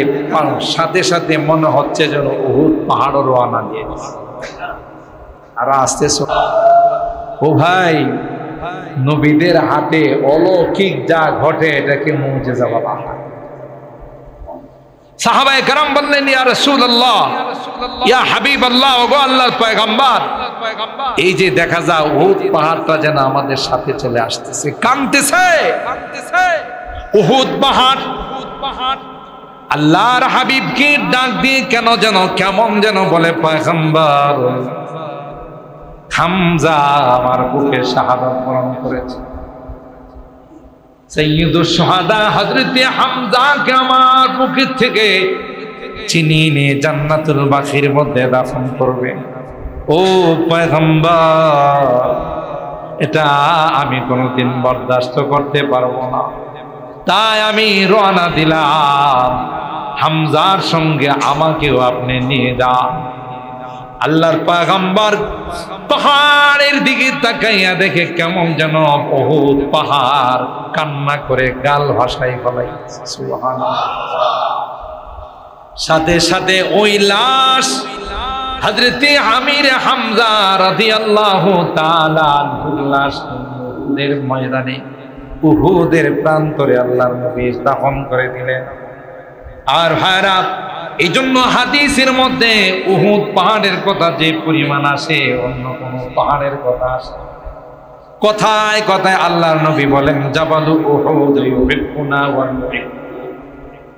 সাথে সাথে মনে হচ্ছে যেন উহুদ পাহাড়ও রওনা দিয়েছে। আর আস্তে ও ভাই, নবীদের হাতে অলৌকিক যা ঘটে এটাকে মুজিজা বলা হয়। সাহাবায়ে কেরাম বললেন, ইয়া রাসূলুল্লাহ, ইয়া হাবিবাল্লাহ, ওগো আল্লাহর পয়গম্বর, এই যে দেখা যায় উহুদ পাহাড়টা যেন আমাদের সাথে চলে আসতেছে, কাঁদতেছে। উহুদ পাহাড় আল্লাহর হাবিবকে ডাক দিয়ে কেন যেন কেমন যেন বলে, পয়গম্বর, হামজা আমার বুকে শাহাদাত বরণ করেছে। সাইয়্যিদুশ শুহাদা হযরত হামজাকে আমার বুকের থেকে চিনিয়ে নিয়ে জান্নাতুল বাকির মধ্যে দাফন করবে। ও পয়গম্বর, এটা আমি কোনোদিন বরদাস্ত করতে পারবো না, তাই আমি রওনা দিলাম। হামজার সঙ্গে আমাকেও আপনি নিয়ে যান। আল্লাহর পয়গম্বর পাহাড়ের দিকে তাকাইয়া দেখে কেমন যেন উহুদ পাহাড় কান্না করে গাল ভাসাই ফেলাই। সুবহানাল্লাহ। সাথে সাথে ওই লাশ হযরত আমির হামজা রাদিয়াল্লাহু তাআলা আনহুর লাশ উহুদের ময়দানে, উহুদের প্রান্তরে আল্লাহর নবী দাফন করে দিলেন। আর ভাইরা, এই জন্য হাদিসের মধ্যে উহুদ পাহাড়ের কথা যে পরিমাণ আসে, অন্য কোন পাহাড়ের কথা আসে, কথায় কথায় আল্লাহর নবী বলেন, জাবালু উহুদ ইউহিব্বুনা ওয়া নুহিব্বু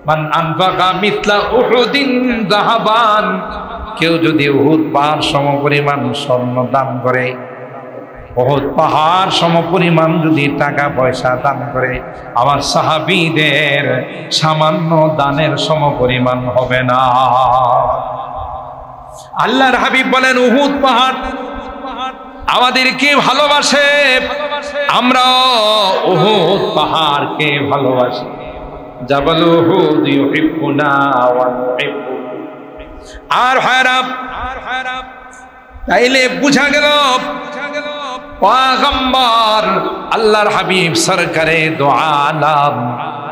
মান আনফাকা মিথলা উহুদিন যাহাবান। কেউ যদি উহুদ পাহাড় সমপরিমাণ স্বর্ণ দান করে, উহুদ পাহাড় সমপরিমাণ যদি টাকা পয়সা দান করে, আমার সাহাবীদের সামান্য দানের সমপরিমাণ হবে না। আল্লাহর হাবিব বলেন, উহুদ পাহাড় আমাদেরকে ভালোবাসে, আমরা উহুদ পাহাড়কে ভালোবাসি। জাবাল উহুদ ইউহিব্বুনা ওয়া নুহিব্বু। আর হায়রাব, তাইলে বুঝা গেল পয়গম্বর আল্লাহর হাবিব সরকারে দো আলম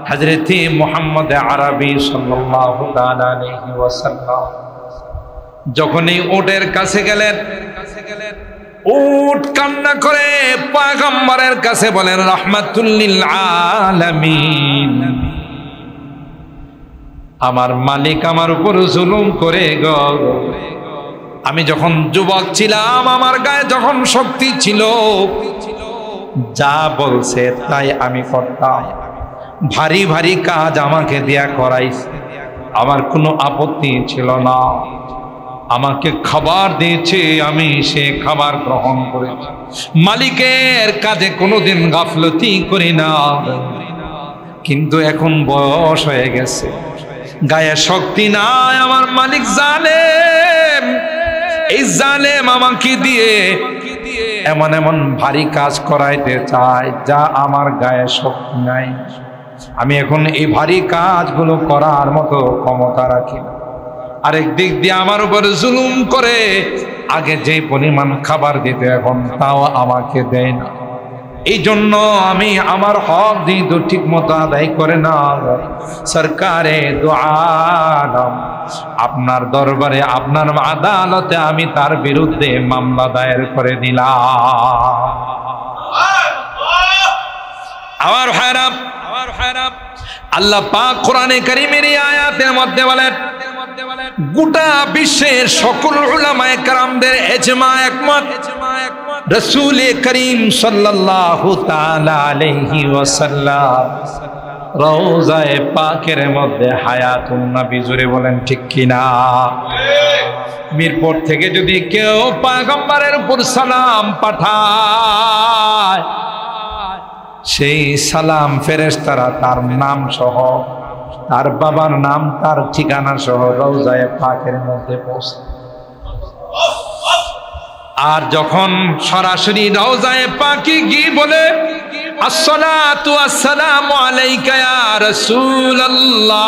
হযরত মুহাম্মদ আরবি সাল্লাল্লাহু তাআলা আলাইহি ওয়াসাল্লাম যখনই উটের কাছে গেলেন, উট কান্না করে পয়গম্বরের কাছে বলেন, রাহমাতুল লিল আলামিন, আমার মালিক আমার উপর জুলুম করে গো। আমি যখন যুবক ছিলাম, আমার গায়ে যখন শক্তি ছিল, যা বলছে তাই আমি করতাম। ভারী ভারী কাজ আমাকে দেয়া করাইছে, আমার কোনো আপত্তি ছিল না। আমাকে খাবার দিয়েছে, আমি সে খাবার গ্রহণ করেছি। মালিকের কাজে কোনোদিন গাফলতি করি না। কিন্তু এখন বয়স হয়ে গেছে, গায়ে শক্তি নাই, আমার মালিক জালেম। এই জালেম আমাকে দিয়ে এমন এমন ভারী কাজ করাইতে চায় যা আমার গায়ে শক্তি নাই। আমি এখন এই ভারী কাজগুলো করার মতো ক্ষমতা রাখি না। আরেক দিক দিয়ে আমার উপর জুলুম করে, আগে যে পরিমাণ খাবার দিত এখন তাও আমাকে দেয় না। এই জন্য আমি আমার হক দিয়ে ঠিক মতো আদায় করে না। সরকারে দো আলম, আপনার দরবারে, আপনার আদালতে আমি তার বিরুদ্ধে মামলা দায়ের করে দিলাম। আমার ভাইরা, আল্লাহ পাক কোরআনে কারীমের এই আয়াতের মধ্যে বলেন, গোটা বিশ্বের সকল উলামায়ে কেরামদের ইজমা, একমত, রাসূল করিম সাল্লাল্লাহু তাআলা আলাইহি ওয়াসাল্লাম রওজায়ে পাকের মধ্যে হায়াতুন নবী, জুড়ে বলেন ঠিক কিনা? মিরপুর থেকে যদি কেউ পয়গম্বরের উপর সালাম পাঠায়, সেই সালাম ফেরেশতারা তার নাম সহ, তার বাবার নাম, তার ঠিকানা সহ রওজায়ে পাকের মধ্যে পৌঁছে। আর যখন সরাসরি রওজায়ে পাকে গিয়ে বলে আসসালাতু ওয়াসসালামু আলাইকা ইয়া রাসূলুল্লাহ,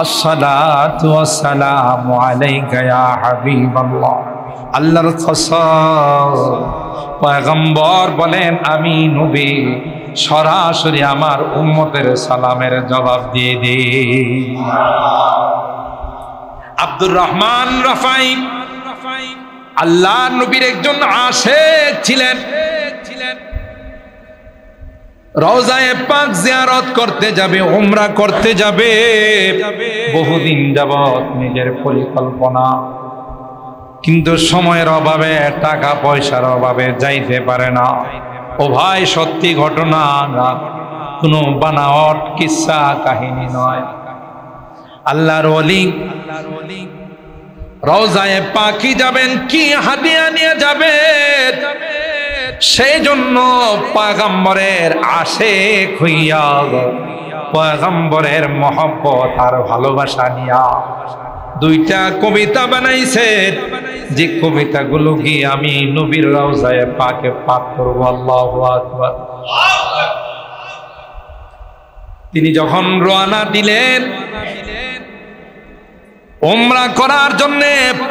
আসসালাতু ওয়াসসালামু আলাইকা ইয়া হাবিবাল্লাহ, আল্লাহর কসম পয়গম্বর বলেন আমি নবী সরাসরি আমার উম্মতের সালামের জবাব দিয়ে দিই। আব্দুর রহমান রাফাই আল্লাহ নবীর একজন আশিক ছিলেন। রওজায়ে পাক জিয়ারত করতে যাবে, উমরা করতে যাবে, বহুদিন যাবত নিজের পরিকল্পনা, কিন্তু সময়ের অভাবে, টাকা পয়সার অভাবে যাইতে পারে না। ও ভাই, সত্যি ঘটনা না, কোনো বানাওয়াট কিসসা কাহিনী নয়। আল্লাহর ওলি রওজায়ে পাকি যাবেন, কি হাদিয়া নিয়ে যাবেন, সেই জন্য পয়গম্বরের আশিক হইয়া, পয়গম্বরের মহব্বত আর ভালোবাসা নিয়া দুইটা কবিতা বানাইছেন, যে কবিতাগুলো গিয়ে আমি নবীর রওজায়ে পাকে পাঠ করব। আল্লাহু আকবার। তিনি যখন রওনা দিলেন উমরা করার জন্য,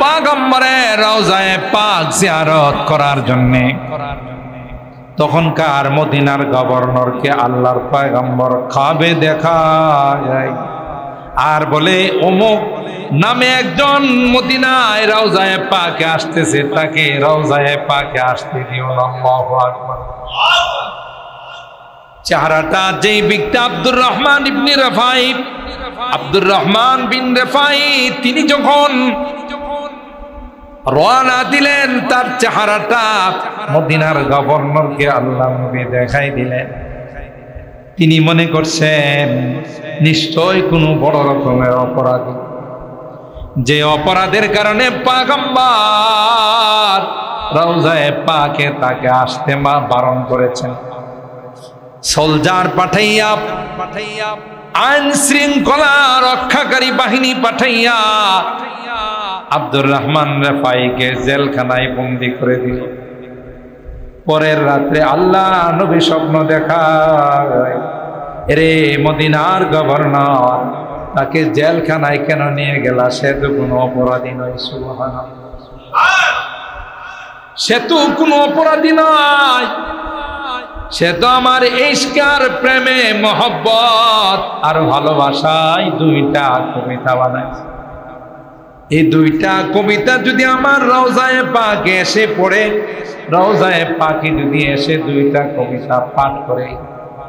পয়গম্বরের রওজায়ে পাক জিয়ারত করার জন্য, তখনকার মদিনার গভর্নরকে আল্লাহর পয়গম্বর খাবে দেখা যায় আর বলে অমুক নামে একজন মদিনায় রওজায়ে পাকে আসতেছে, তাকে রওজায়ে পাকে আসতে দিও না। আল্লাহু আকবার। চেহারাটা যেই ব্যক্তি আব্দুর রহমান ইবনে রাফাই, আব্দুর রহমান বিন রাফাই, তিনি যখন রওনা দিলেন, তার চেহারাটা মদিনার গভর্নরকে আল্লাহ নবী দেখাই দিলেন। তিনি মনে করছেন নিশ্চয় কোনো বড় রকমের অপরাধী, যে অপরাধের কারণে পয়গম্বর রওজায়ে পাকে তাকে আসতে বারণ করেছেন। সোলজার পাঠাইয়া, আইন শৃঙ্খলা রক্ষাকারী বাহিনী পাঠাইয়া আব্দুর রহমান রাফাইকে জেলখানায় বন্দী করে দিল। পরের রাত্রে আল্লাহ নবী স্বপ্ন দেখায়, রে মদিনার গভর্নর, তাকে জেলখানায় কেন নিয়ে গেলা? সে তো কোনো অপরাধী নয়। সুবহানাল্লাহ। সে তো কোনো অপরাধী নয়, সে তো আমার ইশকার প্রেমে মহব্বত আর ভালোবাসায় দুইটা কবিতা বানাইছে। এই দুইটা কবিতা যদি আমার রওজায়ে পাকে এসে পড়ে, রওজায়ে পাকে যদি এসে দুইটা কবিতা পাঠ করে,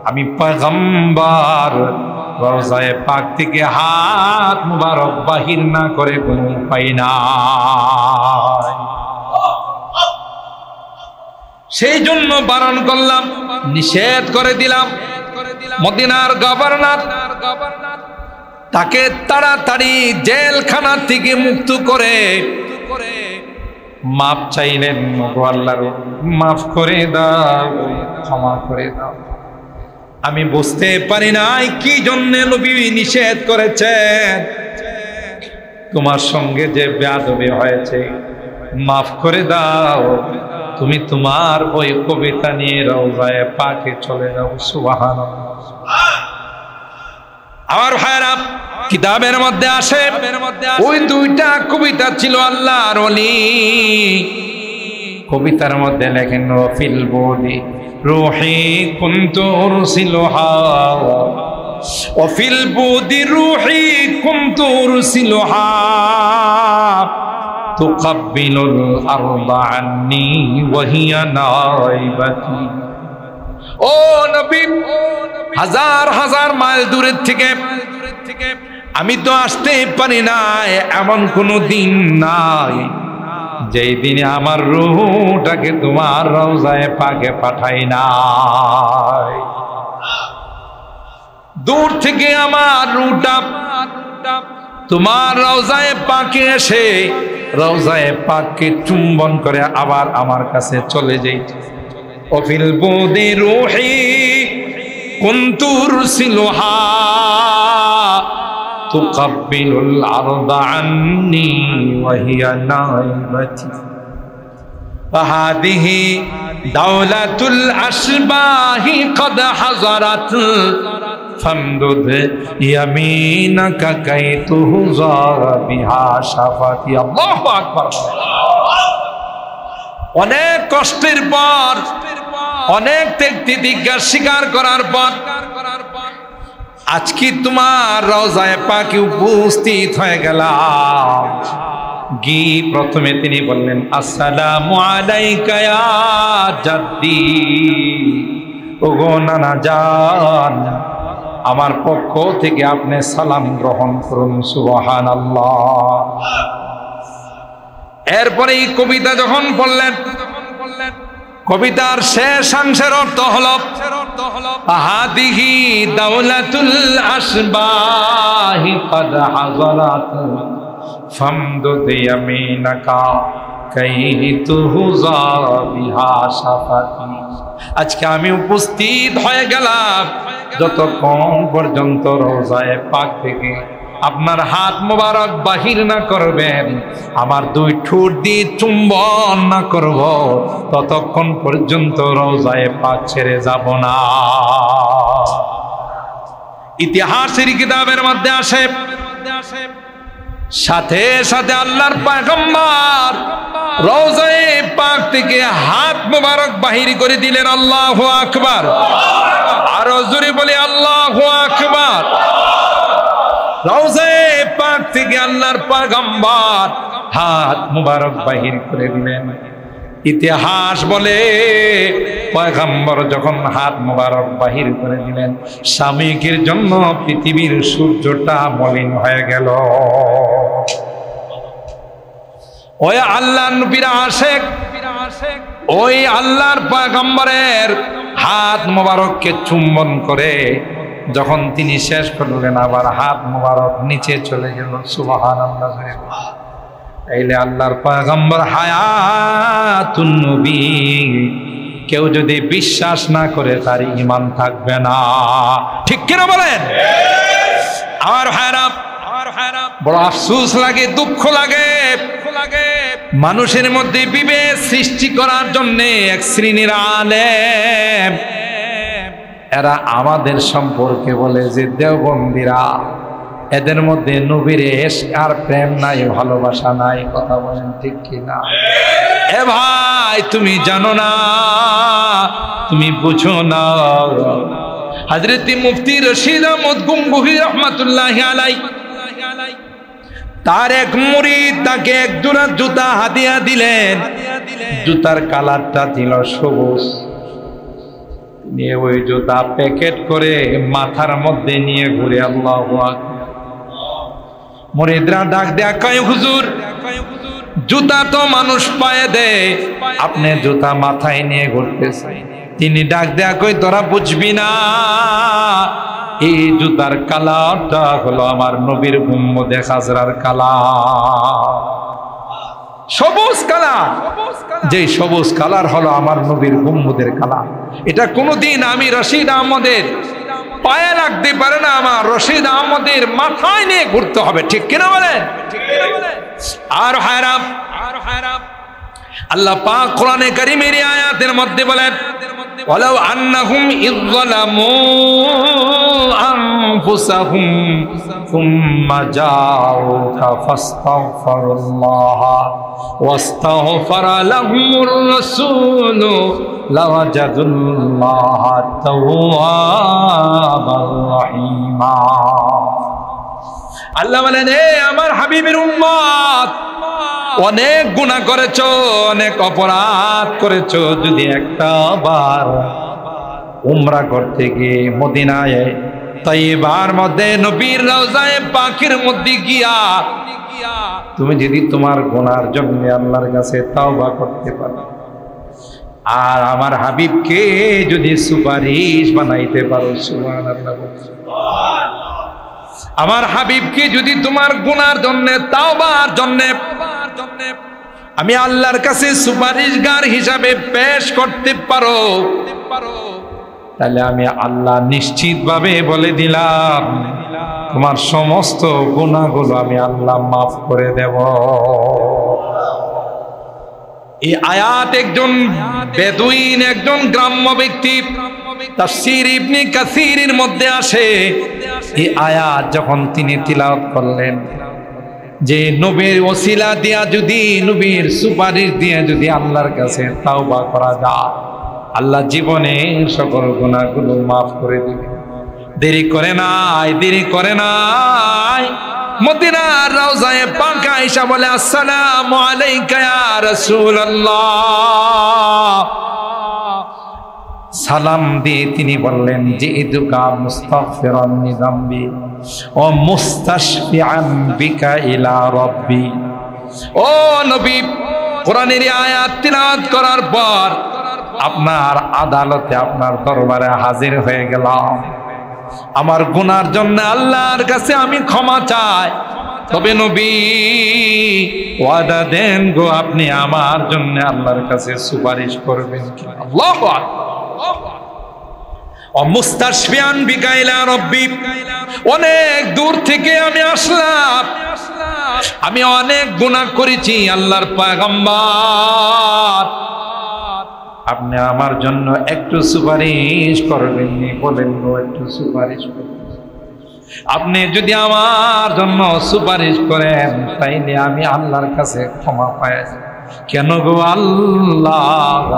আমি পয়গম্বর রওজায়ে পাক থেকে হাত মুবারক বাহির না করে কোনো উপায় নাই। সেই জন্য বারণ করলাম, নিষেধ করে দিলাম। মদিনার গভর্নর তাকে তাড়াতাড়ি জেলখানা থেকে মুক্ত করে মাফ চাইলেন, আল্লাহর মাফ করে দাও, ক্ষমা করে দাও। আমি বুঝতে পারি নাই কি জন্য নবী নিষেধ করেছেন। তোমার সঙ্গে যে বেয়াদবি হয়েছে মাফ করে দাও, তুমি তোমার ওই কবিতা নিয়ে রওজায়ে পাকে চলে যাও। সুবহানাল্লাহ। আমার ভাইরা, কিতাবের মধ্যে আসে ওই দুইটা কবিতা ছিল আল্লাহর ওলি। কবিতার মধ্যে লেখেন, রফিল বদি রুহি কুনতু উরসিলুহা, ওয়াফিল বদি রুহি কুনতু উরসিলুহা, তুকাব্বিলুল আরদা আন্নি ওয়া হিয়া নাইবাতি। ও নবী, হাজার হাজার মাইল দূরের থেকে আমি তো আসতে পারি না, এমন কোনো দিন নাই যেই দিনে আমার রূহটাকে তোমার রওজায়ে পাকে পাঠাই নাই। দূর থেকে আমার রূহটা তোমার রওজায়ে পাকে এসে রওজায়ে পাককে চুম্বন করে আবার আমার কাছে চলে যাই। ওফিল বুদি রুহি কুনতু উরসিলুহা তুকাব্বিলুল আরদা আন্নি ওয়া হিয়া নাইবাতি ফাহাদিহি দাওলাতুল আশবাহি কদ হাযারাত ফামদুদ ইয়ামিনাকা কাইতুহু যারা বিহা শাফাতি। আল্লাহু আকবার। অনেক কষ্টের পর, অনেক ত্যাগ তিতিক্ষা স্বীকার করার পর আজকে তোমার রওজায়ে পাকে উপস্থিত হয়ে গেলাম। প্রথমে তিনি বললেন আসসালামু আলাইকা ইয়া জাদ্দি, ওগো নানা জান, আমার পক্ষ থেকে আপনি সালাম গ্রহণ করুন। সুবহানাল্লাহ। এরপরে এই কবিতা যখন পড়লেন, কবিতার শেষ অংশের অর্থ হলো হাদিহি দাওলাতুল আশবাহি কদ হাযারাত ফামদুদ ইয়ামিনাকা কাইতুহু যারা বিহা শাফাতি। আজকে আমি উপস্থিত হয়ে গেলাম, যতক্ষণ পর্যন্ত রওজায়ে পাক থেকে আপনার হাত মোবারক বাহির না করবেন, আমার দুই ঠোঁট দিয়ে চুম্বন না করব, ততক্ষণ পর্যন্ত রওজায়ে পাক ছেড়ে যাব না। ইতিহাসের কিতাবের মধ্যে আসে, সাথে সাথে আল্লাহর পয়গম্বর রওজায়ে পাক থেকে হাত মোবারক বাহির করে দিলেন। আল্লাহু আকবার। আরো জোরে বলি আল্লাহু আকবার। রওজায়ে পাক থেকে আল্লাহর পয়গম্বর হাত মুবারক বাহির করে দিলেন। ইতিহাস বলে পয়গম্বর যখন হাত মুবারক বাহির করে দিলেন, স্বামীকের জন্য পৃথিবীর সূর্যটা মলিন হয়ে গেল। ওই আল্লাহর নবীর আশিক, ওই আল্লাহর পয়গম্বরের হাত মুবারককে চুম্বন করে যখন তিনি শেষ করলেন, আবার হাত মুবারক নিচে চলে গেল। সুবহানাল্লাহ। এইলে আল্লাহর পয়গম্বর হায়াতুন নবী, কেউ যদি বিশ্বাস না করে তার ঈমান থাকবে না। ঠিক কিনা বলেন? আমার ভাইরা, বড় আফসোস লাগে, দুঃখ লাগে, মানুষের মধ্যে বিভেদ সৃষ্টি করার জন্য এক শ্রেণীর আলেম এরা আমাদের সম্পর্কে বলে যে দেওবন্দিরা, এদের মধ্যে নবীর ইশক আর প্রেম নাই, ভালোবাসা নাই। কথা বলেন ঠিক কিনা? এ ভাই, তুমি জানো না, তুমি বুঝো না। হযরত মুফতি রশিদ আহমদ গঙ্গোহী রাহমাতুল্লাহি আলাইহি, তার এক মুরিদ তাকে এক জোড়া জুতা হাদিয়া দিলেন। জুতার কালারটা ছিল সবুজ। নিয়ে ওই জুতা প্যাকেট করে মাথার মধ্যে নিয়ে ঘুরে। আল্লাহু আকবার। মুরিদরা ডাক দেয়া কয়, হুজুর, জুতা তো মানুষ পায়ে দেয়, আপনি জুতা মাথায় নিয়ে ঘুরতেছেন। তিনি ডাক দেয়া কই, তোরা বুঝবি না, এই জুতার কালারটা হলো আমার নবীর গুম্বদে খাজরার কালার। সবুজ কালার, যে সবুজ কালার হলো আমার নবীর গুম্বদের কালার। এটা কোনোদিন আমি রশিদ আহমদের পায়ে লাগতে পারে না, আমার রশিদ আহমদের মাথায় নিয়ে ঘুরতে হবে। ঠিক কিনা বলেন? আর হায়রাম, আল্লাহ পাক কোরআনে কারীমের আয়াতের মধ্যে বলেন, ওয়ালাউ আন্নাহুম ইযলামু আনফুসাহুম সুম্মা জাউকা ফাস্তাগফিরুল্লাহ ওয়াস্তাগফারা লাহুমুর রাসূলু লাওয়াজাদুল্লাহ তাওয়াবার রহিমা। আল্লাহ বলেন, হে আমার হাবিবের উম্মত, অনেক গুনাহ করেছো, অনেক অপরাধ করেছো, যদি একটা বার উমরা করতে গিয়ে মদিনায় তাইবার মধ্যে নবীর রওজায়ে পাকের মধ্যে গিয়া তুমি যদি তোমার গুনার জন্য আল্লাহর কাছে তাওবা করতে পারো, আর আমার হাবিবকে যদি সুপারিশ বানাইতে পারো, সুবহানাল্লাহ, আমার হাবিবকে যদি তোমার গুনার জন্য, তাওবার জন্য আমি আল্লাহর কাছে সুপারিশগার হিসাবে পেশ করতে পারো, তাহলে আমি আল্লাহ নিশ্চিতভাবে বলে দিলাম তোমার সমস্ত গুনাহগুলো আমি আল্লাহ মাফ করে দেব। এই আয়াত একজন বেদুইন, একজন গ্রাম্য ব্যক্তি, তাফসীর ইবনে কাসীরের মধ্যে আসে। এই আয়াত যখন তিনি তিলাওয়াত করলেন যে নবীর ওসিলা দিয়া যদি, নবীর সুপারিশ দিয়ে যদি আল্লাহর কাছে তাওবা করা যায়, আল্লাহ জীবনে সকল গুনাহগুলো মাফ করে দিবে। দেরি করে নাই, দেরি করে নাই। মদিনার রওজায়ে পাক আয়েশা বলে, আসসালামু আলাইকা ইয়া রাসূলুল্লাহ। সালাম দিয়ে তিনি বললেন যে ইদুকা মুস্তাগফিরান লিযামবি ও মুস্তাশফিআন বিকা ইলা রাব্বি। ও নবী, কোরআনের আয়াত তিলাওয়াত করার পর আপনার আদালতে, আপনার দরবারে হাজির হয়ে গেলাম। আমার গুনার জন্য আল্লাহর কাছে আমি ক্ষমা চাই। তবে নবী ওয়াদা দেন গো, আপনি আমার জন্য আল্লাহর কাছে সুপারিশ করবেন কি? আল্লাহু আকবার। মুস্তাশফিয়ান বিকা ইলা রাব্বি, অনেক দূর থেকে আমি আসলাম, আমি অনেক গুনাহ করেছি আল্লাহর পয়গম্বর, আপনি আমার জন্য একটু সুপারিশ করবেন নি? বলেন গো, একটু সুপারিশ করবেন। আপনি যদি আমার জন্য সুপারিশ করেন তাইলে আমি আল্লাহর কাছে ক্ষমা পাই। কেন গো আল্লাহ,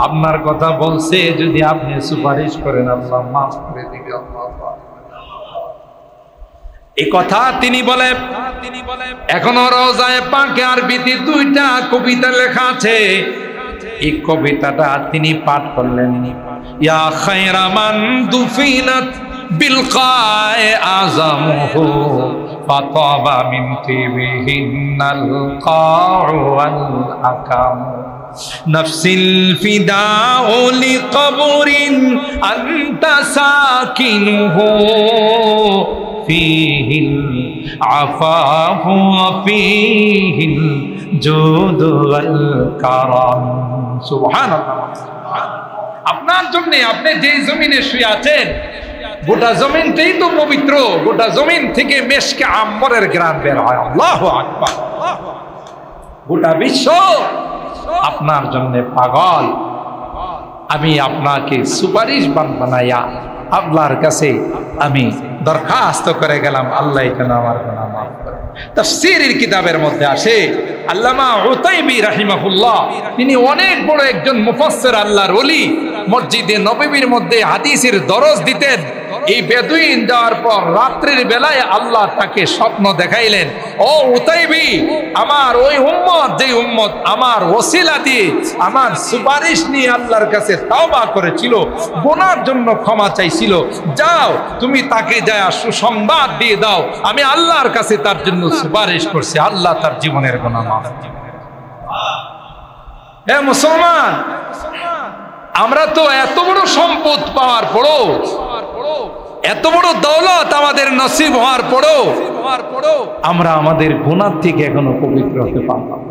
আপনার কথা বলছে যদি আপনি সুপারিশ করেন আল্লাহ মাফ করে দিবে। এই কথা তিনি বলে। এখনো রওজায়ে পাকে আরবিতে 2টা কবিতা লেখা আছে। এই কবিতাটা তিনি পাঠ করলেন। ইয়া খায়রা মান দুফিনাত বিলকায়ে আযামুহু ফাতাবা মিন তিবিহিন্নাল কাউ ওয়াল আকাম নাফসিল ফিদাউ লিকবরিন আনতা সাকিনুহু ফীহিল আফাফু ওয়া ফীহিল জুদু ওয়াল কারাম। সুবহানাল্লাহ। আপনার জন্য, আপনি যে জমিনে শুয়ে আছেন, গোটা জমিনটাই তো পবিত্র। গোটা জমিন থেকে মেশকে আম্বরের ঘ্রাণ বের হয়। আল্লাহু আকবার। গোটা বিশ্ব আপনার জন্য পাগল। আমি আপনাকে সুপারিশ বানাইয়া আল্লাহর কাছে আমি দরখাস্ত করে গেলাম, আল্লাহ যেন আমার গুনাহ মাফ করে। তাফসীরের কিতাবের মধ্যে আসে, আল্লামা উতাইবী রাহিমাহুল্লাহ, তিনি অনেক বড় একজন মুফাসসির, আল্লাহর ওলি। মসজিদে নববীর মধ্যে হাদিসের দরজ দিতেন। এই বেদুইন যাওয়ার পর রাত্রির বেলায় আল্লাহ তাকে স্বপ্ন দেখাইলেন, ও উতাইবী, আমার ওই উম্মত, যে উম্মত আমার ওসিলা দিয়ে আমার সুপারিশ নিয়ে আল্লাহর কাছে তাওবা করেছিল, গুনার জন্য ক্ষমা চাইছিল, যাও তুমি তাকে যায় সুসংবাদ দিয়ে দাও, আমি আল্লাহর কাছে তার জন্য সুপারিশ করছি, আল্লাহ তার জীবনের গুনাহ মাফ করবেন। হে মুসলমান, আমরা তো এত বড় সম্পদ পাওয়ার পরও, এত বড় দৌলত আমাদের নসিব হওয়ার পরও আমরা আমাদের গুনাহ থেকে এখনো পবিত্র হতে পারলাম।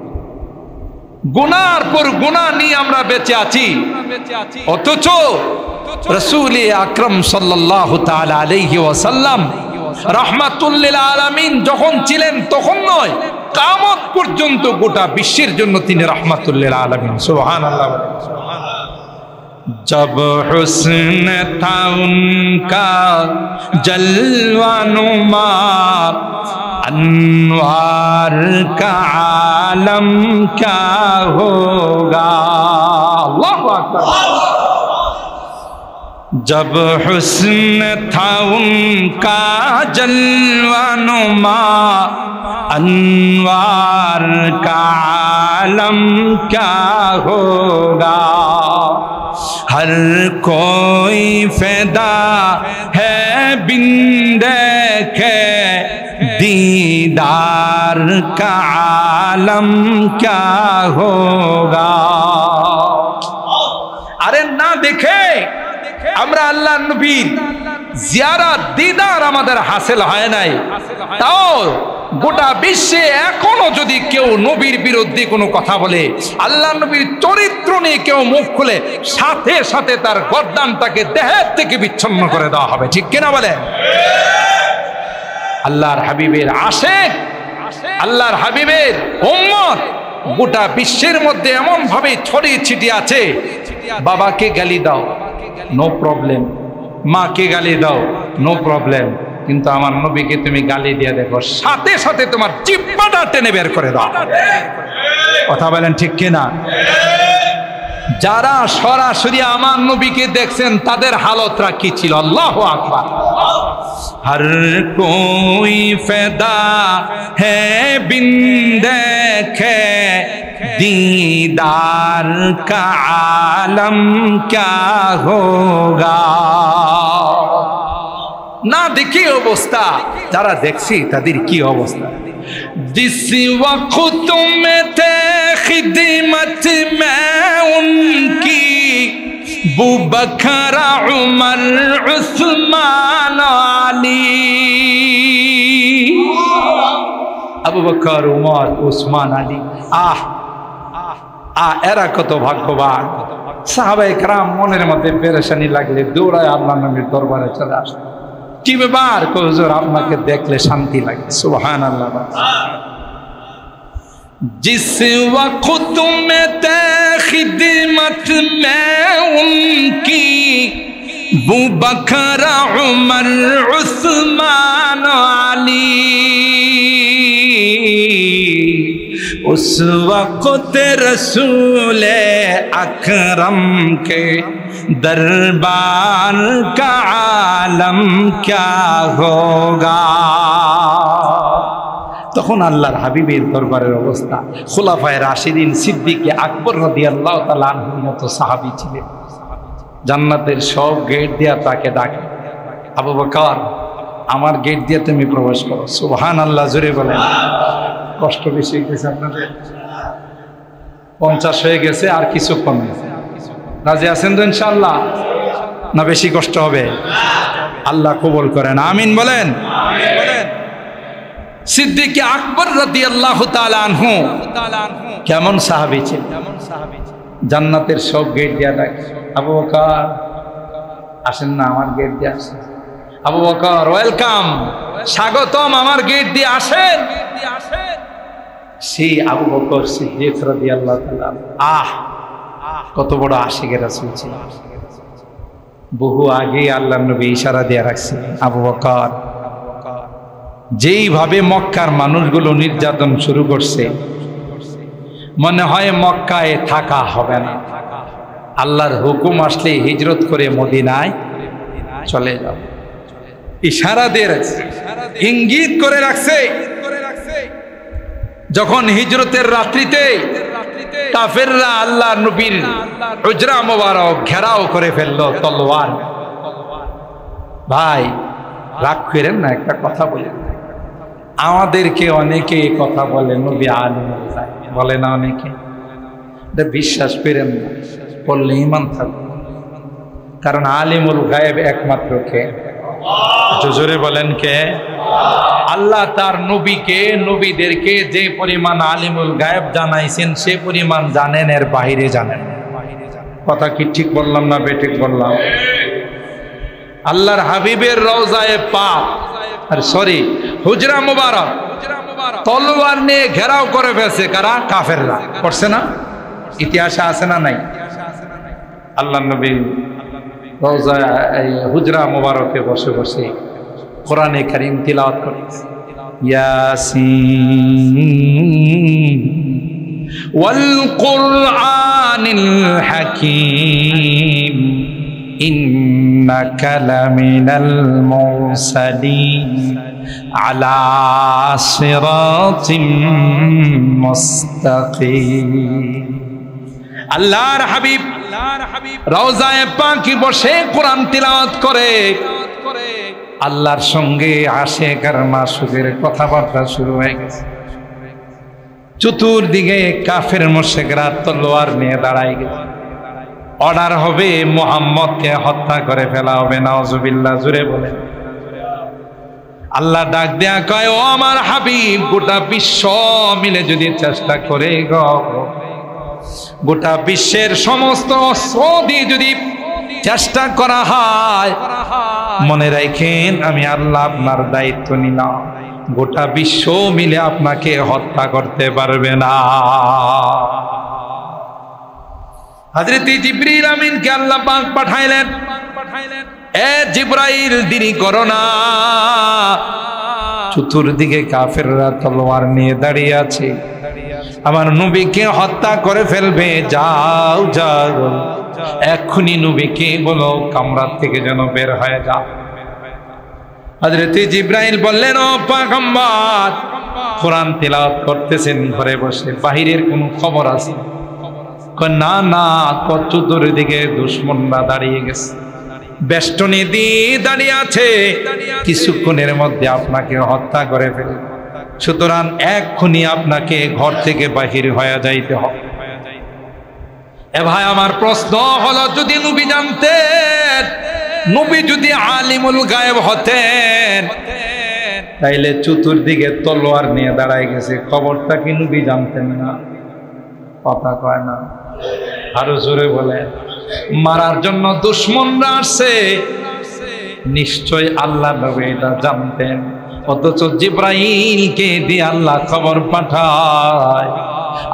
গুনার পর গুনাহ নিয়ে আমরা বেঁচে আছি। অথচ রাসূল আকরাম সাল্লাল্লাহু তাআলা আলাইহি ওয়াসাল্লাম রাহমাতুল লিল আলামিন যখন ছিলেন তখন নয়, কিয়ামত পর্যন্ত গোটা বিশ্বের জন্য তিনি রাহমাতুল লিল আলামিন। সুবহানাল্লাহ। जब हुस्न था उनका जलवा नुमा, अनवार का आलम क्या होगा। अल्लाहु अकबर। जब हुस्न था उनका जलवा नुमा, अनवार का आलम क्या होगा। हर कोई फैदा है बिन देखे, दीदार का आलम क्या होगा। अरे ना देखे আমরা আল্লাহ নবীর জিয়ারত দিদার আমাদের হাসিল হয় নাই, তাও গোটা বিশ্বে এখনো যদি কেউ নবীর বিরুদ্ধে কোনো কথা বলে, আল্লাহ নবীর চরিত্র নিয়ে কেউ মুখ খুলে, সাথে সাথে তার গর্দানটাকে দেহের থেকে বিচ্ছিন্ন করে দেওয়া হবে। ঠিক কিনা বলে? আল্লাহর হাবিবের আশিক, আল্লাহর হাবিবের উম্মত গোটা বিশ্বের মধ্যে এমন ভাবে ছড়িয়ে ছিটিয়ে আছে। বাবাকে গালি দাও, নো প্রবলেম। মাকে গালি দাও, নো প্রবলেম। কিন্তু আমার নবীকে তুমি গালি দিয়ে দেখো, সাথে সাথে তোমার জিহ্বাটা টেনে বের করে দাও। কথা বলেন ঠিক কিনা? যারা সরাসরি আমার নবীকে দেখছেন তাদের হালতটা কি ছিল? আল্লাহু আকবার। हर कोई फैदा है बिन देखे दीदार का आलम क्या होगा। না দেখি অবস্থা, যারা দেখছি তাদের কি অবস্থা। जिस वक्त में थे खिदमत में उनकी बू बकर उमर उस्मान आली। আবু বকর, উমর, উসমান আলী। এরা কত ভাগ্যবান। সাহাবায়ে কেরাম মনের মধ্যে পেরেশানি লাগলে দৌড়ায় আল্লাহ নবীর দরবারে চলে আসে। কি ব্যাপার? হুজুর আপনাকে দেখলে শান্তি লাগে। সুবহানাল্লাহ। जिस वक्त में ते खिदमत में उनकी बू बकर उमर उस्मान आली। उस वक्त रसूल अकरम के दरबार का आलम क्या होगा। তখন আল্লাহর হাবিবের দরবারের অবস্থা, খুলাফায়ে রাশিদিন সিদ্দিকে আকবর রাদিয়াল্লাহু তাআলা আনহুর মতো সাহাবী ছিলেন। জান্নাতের সব গেট দিয়া তাকে ডাকে, আবু বকর আমার গেট দিয়ে তুমি প্রবেশ করো। সুবহানাল্লাহ, জোরে বলেন। কষ্ট বেশি হয়ে গেছে আপনাদের? 50 হয়ে গেছে, আর কিছুক্ষণ। রাজি আছেন তো ইনশাআল্লাহ? না বেশি কষ্ট হবে? আল্লাহ কবুল করেন, আমিন বলেন। সিদ্দিক আকবর রাদিয়াল্লাহু তাআলা আনহু কেমন সাহাবী ছিলেন? জান্নাতের সব গেট দিয়া ডাকে, আবু বকর আসেন না, আমার গেট দিয়ে আসেন। আবু বকর ওয়েলকাম, স্বাগতম, আমার গেট দিয়ে আসেন। সেই আবু বকর সিদ্দিক রাদিয়াল্লাহু তাআলা কত বড় আশিকের রাসূল ছিলেন। বহু আগে আল্লাহর নবী ইশারা দিয়ে রাখছেন, আবু বকর যেইভাবে মক্কার মানুষগুলো নির্যাতন শুরু করছে, মনে হয় মক্কায় থাকা হবে না। আল্লাহর হুকুম আসলে হিজরত করে মদিনায় চলে যাও। ইশারা দিয়ে রাখছে, ইঙ্গিত করে রাখছে। যখন হিজরতের রাত্রিতে কাফেররা আল্লাহ নবীর হুজরা মোবারক ঘেরাও করে ফেললো তলোয়ার। ভাই রাগ করেন না, একটা কথা বলি। আমাদেরকে অনেকে কথা বলে নবী আলিমুল গায়ব, বলে না অনেকে? বিশ্বাস করেন না, বললে ঈমান থাকবে। কারণ আলিমুল গায়ব একমাত্র কে? জোরে বলেন কে? আল্লাহ তার নবীকে, নবীদেরকে যে পরিমাণ আলিমুল গায়ব জানাইছেন সে পরিমাণ জানেন, এর বাইরে জানেন। কথা কি ঠিক বললাম না বেঠিক বললাম? আল্লাহর হাবিবের রওজায়ে পাক, আর সরি হুজরা মুবারক তলোয়ার নিয়ে ঘেরাও করে ফেলছে কারা? কাফেররা। করছে না? ইতিহাসে আছে না নাই? আল্লাহ নবী রওজা হুজরা মুবারকে বসে বসে কোরআনে কারীম তিলাওয়াত করতেছে, ইয়াসিন ওয়াল কুরআনিল হাকীম ইন্নাকা লামিনাল মুরসালিন আলা সিরাতিম মুস্তাকিম। আল্লাহর হাবিব রওজায়ে পাকে বসে কোরআন তিলাওয়াত করে, আল্লাহর সঙ্গে আশিক আর মাসুকের কথাবার্তা শুরু হয়ে গেছে। চতুর্দিকে কাফের মুশরিকরা তলোয়ার নিয়ে দাঁড়ায় গেছে। অর্ডার হবে মুহাম্মদকে হত্যা করে ফেলা হবে। নাউজুবিল্লাহ, জুড়ে বলে। আল্লাহ ডাক দেয়া কয়, ও আমার হাবিব, গোটা বিশ্ব মিলে যদি চেষ্টা করে গো, গোটা বিশ্বের সমস্ত সৌদি যদি চেষ্টা করা হয়, মনে রাখেন আমি আল্লাহ আপনার দায়িত্ব নিলাম, গোটা বিশ্ব মিলে আপনাকে হত্যা করতে পারবে না। হযরত জিবরিল আমিনকে আল্লাহ পাক পাঠাইলেন, এ জিবরাইল দেরি করো না, চতুর্দিকে কাফেররা তলোয়ার নিয়ে দাঁড়িয়ে আছে, আমার নবীকে হত্যা করে ফেলবে, যাও যাও এক্ষুনি নবীকে বলো কামরা থেকে যেন বের হয়ে যাও। হযরত জিবরাইল বললেন, ও পয়গম্বর, কোরআন তেলাওয়াত করতেছেন ঘরে বসে, বাহিরের কোনো খবর আছে? না না, চতুর্দিকে দুশমনরা দাঁড়িয়ে গেছে, বেষ্টনী দিয়ে দাঁড়িয়ে আছে, কিছুক্ষণের মধ্যে আপনাকে হত্যা করে ফেলবে, সুতরাং এক্ষুনি আপনাকে ঘর থেকে বাহির হয়ে যাইতে হবে। এ ভাই, আমার প্রশ্ন হলো, যদি নবী জানতেন, নবী যদি আলিমুল গায়েব হতেন, তাইলে চতুর্দিকে তলোয়ার নিয়ে দাঁড়ায় গেছে, খবরটা কি নবী জানতেন না? কথা কয় না, আরো জোরে বলে। মারার জন্য দুশমনরা আসছে, নিশ্চয় আল্লাহ নবী এটা জানতেন, অথচ জিবরাইলকে দিয়ে আল্লাহ খবর পাঠায়,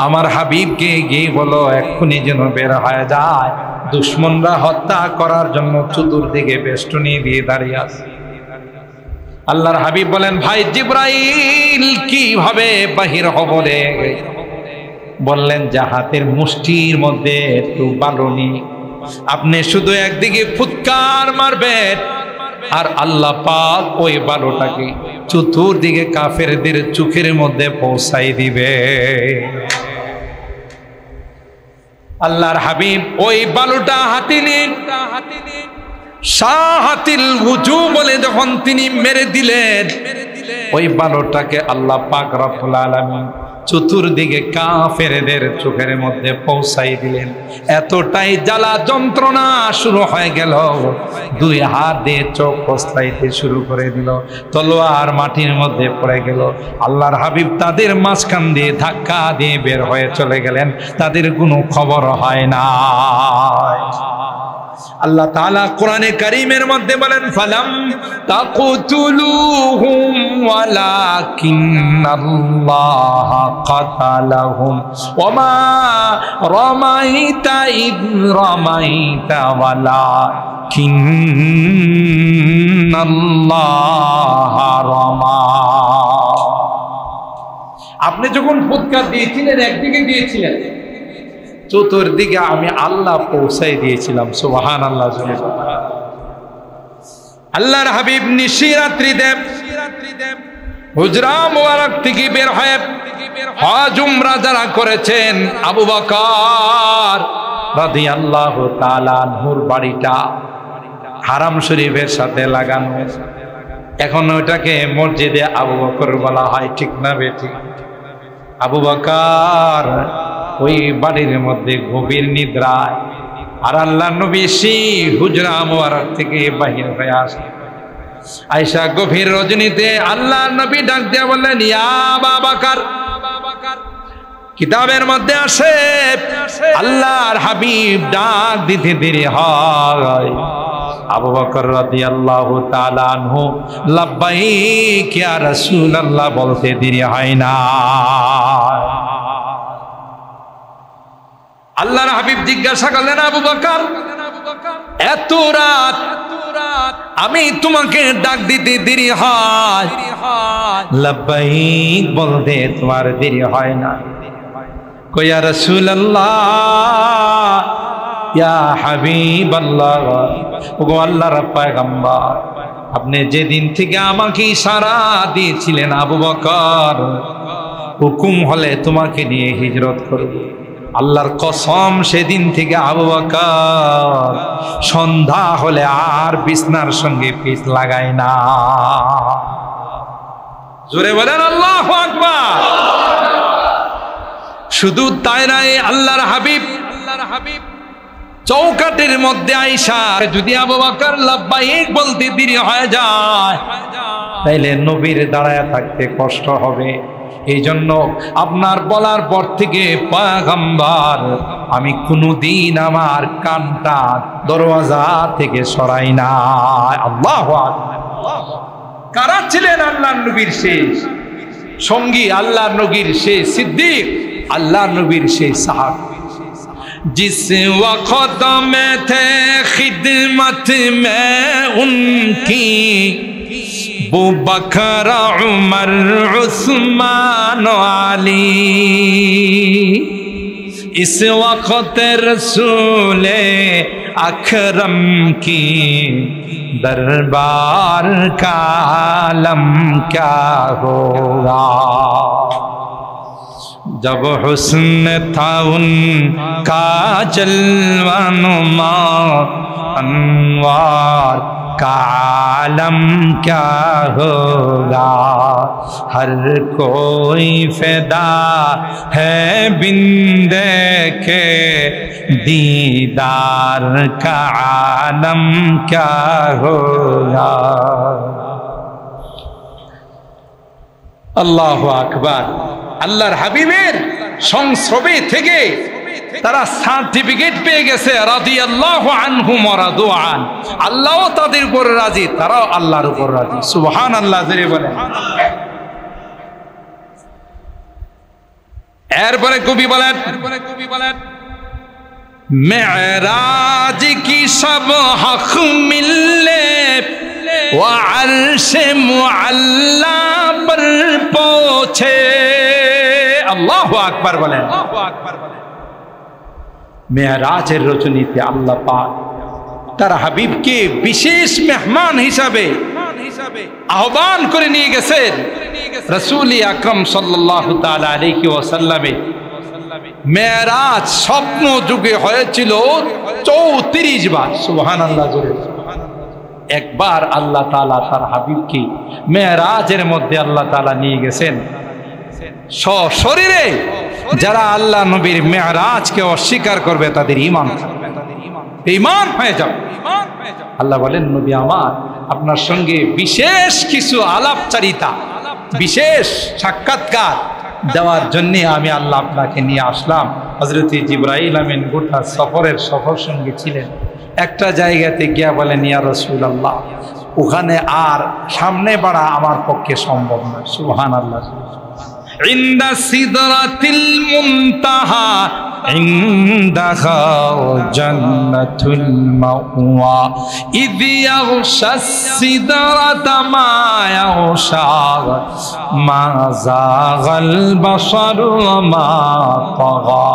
আমার হাবিবকে গিয়ে বলো এক্ষুনি যেন বের হয়ে যায়, দুশমনরা হত্যা করার জন্য চতুর্দিকে বেষ্টনী দিয়ে দাঁড়িয়ে আছে। আল্লাহর হাবিব বলেন, ভাই জিবরাইল কিভাবে বাহির হব রে? বললেন যে হাতের মুষ্টির মধ্যে একটু বালু নিয়ে আপনি শুধু একদিকে ফুৎকার মারবেন, আর আল্লাহ পাক ওই বালুটাকে চতুর্দিকে কাফেরদের চোখের মধ্যে পৌঁছাই দিবে। আল্লাহর হাবিব ওই বালুটা হাতে নিয়ে শাহাতিল ওযু বলে যখন তিনি মেরে দিলেন, ওই বালুটাকে আল্লাহ পাক রব্বুল আলামিন চতুর্দিকে কাফেরদের চোখের মধ্যে পৌঁছাই দিলেন। এতটাই জ্বালা যন্ত্রণা শুরু হয়ে গেল, দুই হাত দিয়ে চোখ কসলাইতে শুরু করে দিল, তলোয়ার মাটির মধ্যে পড়ে গেল। আল্লাহর হাবিব তাদের মাঝখান দিয়ে ধাক্কা দিয়ে বের হয়ে চলে গেলেন, তাদের কোনো খবর হয় না। আল্লাহ তাআলা কোরআনে কারীমের মধ্যে বলেন, ফালাম তাকতুলুহুম ওয়ালাকিন্নাল্লাহ কাতালাহুম ওয়ামা রামাইতা ইয রামাইতা ওয়ালাকিন্নাল্লাহ রামা। আপনি যখন ফুৎকার দিয়েছিলেন, একদিকে দিয়েছিলেন, চতুর্দিকে আমি আল্লাহ পৌঁছাই দিয়েছিলাম। সুবহানাল্লাহ। আল্লাহর হাবিব নিশিরাত্রি দেব হুজরা মুবারক থেকে বের হয়ে হজ উমরা যারা করেছেন, আবু বকর রাদিয়াল্লাহু তাআলা আনহুর বাড়িটা হারাম শরীফের সাথে লাগানো, এখন ওটাকে মসজিদে আবু বকর বলা হয়, ঠিক না বেঠিক? আবু বকর ওই বাড়ির মধ্যে গভীর নিদ্রায়, আর আল্লাহর নবী সেই হুজরা মুবারক থেকে বাহির হয়ে আসে। আয়েশা গভীর রজনীতে আল্লাহর নবী ডাক দিয়ে বললেন, ইয়া আবু বকর। কিতাবের মধ্যে আসে আল্লাহর হাবিব ডাক দিতে দেরি হয়, আবু বকর রাদিয়াল্লাহু তাআলা আনহু লাব্বাইক ইয়া রাসূলুল্লাহ বলতে দেরি হয় না। আল্লাহর হাবিব জিজ্ঞাসা করলেন, আবু বকর এত রাত আমি তোমাকে ডাক দিতে দেরি হয়, লাব্বাইক বলতে তোমার দেরি হয় না? কই ইয়া রাসূলুল্লাহ, ইয়া হাবিবাল্লাহ, ওগো আল্লাহর পয়গম্বর, আপনি যেদিন থেকে আমাকে ইশারা দিয়েছিলেন আবু বকর, হুকুম হলে তোমাকে নিয়ে হিজরত করব, আল্লাহর কসম সেদিন থেকে আবু বকর সন্ধ্যা হলে আর বিছনার সঙ্গে পিঠ লাগায় না। জোরে বলেন আল্লাহু আকবার। শুধু তাই নয়, আল্লাহর হাবিব চৌকাটের মধ্যে আয়েশা যদি আবু বকর লাব্বাইক বলতে দেরি হয়ে যায়, তাইলে নবীর দাঁড়ায় থাকতে কষ্ট হবে। এই জন্য আপনার বলার পর থেকে পয়গম্বর আমি কোনদিন আমার কানটা দরওয়াজা থেকে সরাই না। আল্লাহু আকবার। কারা ছিলেন আল্লাহর নবীর শেষ সঙ্গী, আল্লাহর নবীর শেষ সিদ্দিক, আল্লাহর নবীর শেষ সাহাবী। जिस वक्त में थे खिदमत में उनकी वो बकर उमर उस्मान अली, इस वक्त रसूल अकरम की दरबार का आलम क्या होगा। जब हुस्न था उनका जलवानुमा अनवार का आलम क्या होगा। हर कोई फिदा है बिन देखे दीदार का आलम क्या होगा। আল্লাহু আকবার। আল্লাহর হাবিবের সংস্রবে থেকে তারা সার্টিফিকেট পেয়ে গেছে রাদিয়াল্লাহু আনহুম ওয়া রাদু আন। আল্লাহও তাদের উপর রাজি, তারাও আল্লাহর উপর রাজি। সুবহানাল্লাহ জোরে বলেন। এরপরে কবি বলেন মেরাজ কি সব হক মিললে ওয়া আরশে মুআল্লা पर পৌঁছে। আল্লাহু আকবার বলেন। মেরাজের রজনীতে আল্লাহ পাক তার হাবিবকে বিশেষ মেহমান হিসাবে আহ্বান করে নিয়ে গেছেন। রাসূল আকরাম সাল্লাল্লাহু তাআলা আলাইহি ওয়াসাল্লামে মেরাজ স্বপ্ন যুগে হয়েছিল 34 বার। সুবহানাল্লাহ জোরে। একবার আল্লাহ তাআলা তার হাবিবকে মেরাজের মধ্যে আল্লাহ তাআলা নিয়ে গেছেন সশরীরে। যারা আল্লাহ নবীর মেরাজকে অস্বীকার করবে তাদের ঈমান বেঈমান হয়ে যাবে। আল্লাহ বলেন নবী আমার আপনার সঙ্গে বিশেষ কিছু আলাপচারিতা, বিশেষ সাক্ষাৎকার দেওয়ার জন্য আমি আল্লাহ আপনাকে নিয়ে আসলাম। হযরত জিবরাইল আমিন গোটা সফর সঙ্গী ছিলেন। একটা জায়গাতে গিয়া বলেন ইয়া রাসূলুল্লাহ, ওখানে আর সামনে বাড়া আমার পক্ষে সম্ভব না। সুবহানাল্লাহ। ইনদা সিদরাতিল মুনতাহা ইনদাহা জান্নাতুল মাওয়া ইয ইয়াগশা সিদরাতা মা ইয়াগশা মা যাগাল বাসারু ওয়া মা তাগা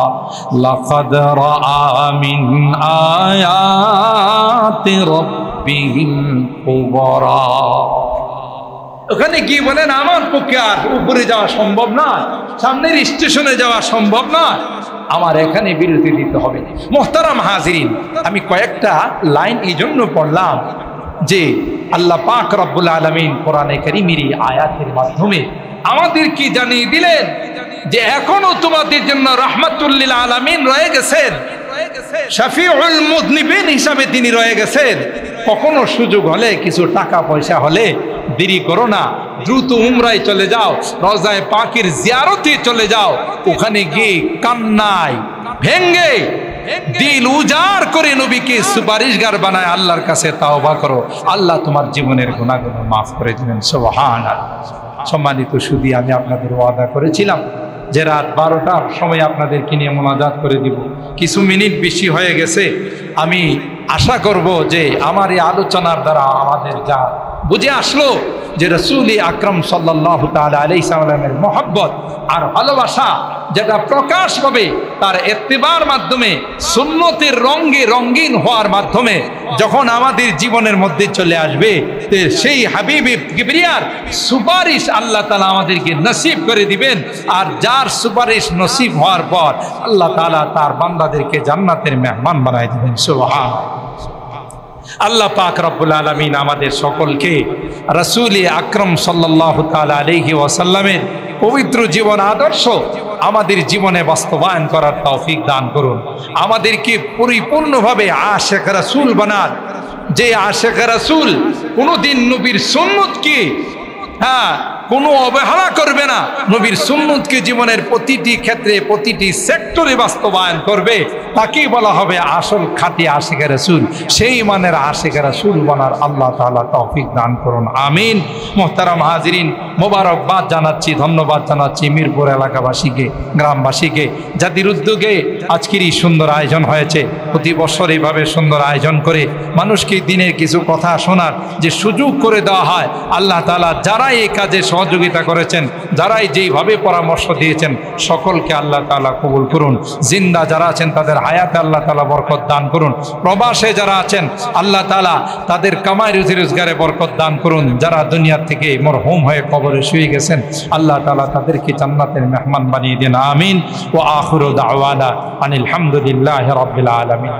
লাকাদ রাআ মিন আয়াতি রাব্বিহিল কুবরা। ওখানে কি বলেন আমার পক্ষে আর উপরে যাওয়া সম্ভব না, সামনের স্টেশনে যাওয়া সম্ভব না, আমার এখানে বিরতি দিতে হবে। মুহতারাম হাজিরিন, আমি কয়েকটা লাইন এই জন্য পড়লাম যে আল্লাহ পাক রব্বুল আলামিন কোরআনে কারীমের এই আয়াতের মাধ্যমে আমাদেরকে জানিয়ে দিলেন যে এখনো তোমাদের জন্য রাহমাতুল লিল আলামিন রয়ে গেছেন, শাফিউল মুযনিবিন হিসাবে তিনি রয়ে গেছেন। কখনো সুযোগ হলে, কিছু টাকা পয়সা হলে দেরি করো না, দ্রুত উমরায় চলে যাও, রওজায়ে পাকের জিয়ারতে চলে যাও। ওখানে গিয়ে কান্নায় ভেঙ্গে দিল উজাড় করে নবীকে সুপারিশগার বানায় আল্লাহর কাছে তাওবা করো, আল্লাহ তোমার জীবনের গুনাহগুলো মাফ করে দিবেন। সুবহানাল্লাহ। সম্মানিত সুধী, আমি আপনাদের ওয়াদা করেছিলাম যে রাত 12টার সময় আপনাদেরকে নিয়ে মোনাজাত করে দিব। কিছু মিনিট বেশি হয়ে গেছে। আমি আশা করব যে আমার এই আলোচনার দ্বারা আমাদের যা বুঝে আসলো যে রাসূল আকরাম সাল্লাল্লাহু তাআলা আলাইহি সাল্লামের মহব্বত আর ভালোবাসা যেটা প্রকাশ হবে তার ইত্তিবার মাধ্যমে, সুন্নতের রঙে রঙিন হওয়ার মাধ্যমে যখন আমাদের জীবনের মধ্যে চলে আসবে, সেই হাবিবে কিবরিয়ার সুপারিশ আল্লাহ তাআলা আমাদেরকে নসিব করে দিবেন। আর যার সুপারিশ নসিব হওয়ার পর আল্লাহ তাআলা তার বান্দাদেরকে জান্নাতের মেহমান বানায় দিবেন। সুবহানাল্লাহ। আল্লাহ পাক রব্বুল আলামিন আমাদের সকলকে রাসূল আকরাম সাল্লাল্লাহু তাআলা আলাইহি ওয়াসাল্লামের পবিত্র জীবন আদর্শ আমাদের জীবনে বাস্তবায়ন করার তৌফিক দান করুন। আমাদেরকে পরিপূর্ণভাবে আশিক রাসূল বানান, যে আশিক রাসূল কোনদিন নবীর সুন্নতকে হ্যাঁ, কোনো অবহেলা করবে না, নবীর সুন্নতকে জীবনের প্রতিটি ক্ষেত্রে প্রতিটি সেক্টরে বাস্তবায়ন করবে, তাকেই বলা হবে আসল খাঁটি আশিকে রাসূল। সেই মানের আশিকে রাসূল বানার আল্লাহ তাআলা তৌফিক দান করুন, আমিন। মুহতারাম হাজিরিন, মোবারকবাদ জানাচ্ছি, ধন্যবাদ জানাচ্ছি মিরপুর এলাকাবাসীকে, গ্রামবাসীকে, জাতির উদ্যোগে আজকের এই সুন্দর আয়োজন হয়েছে। প্রতি বছর এইভাবে সুন্দর আয়োজন করে মানুষকে দিনের কিছু কথা শোনার যে সুযোগ করে দেওয়া হয়, আল্লাহ তাআলা যারা এই কাজে সহযোগিতা করেছেন, যারাই যেইভাবে পরামর্শ দিয়েছেন, সকলকে আল্লাহ তাআলা কবুল করুন। জিন্দা যারা আছেন তাদের হায়াতে আল্লাহ তাআলা বরকত দান করুন। প্রবাসে যারা আছেন আল্লাহ তাআলা তাদের কামাই রুজি রোজগারে বরকত দান করুন। যারা দুনিয়া থেকে মরহুম হয়ে কবরে শুয়ে গেছেন, আল্লাহ তাআলা তাদেরকে জান্নাতের মেহমান বানিয়ে দেন, আমিন। ওয়া আখিরু দাওয়ানা আনিল হামদুলিল্লাহি রাব্বিল আলামিন।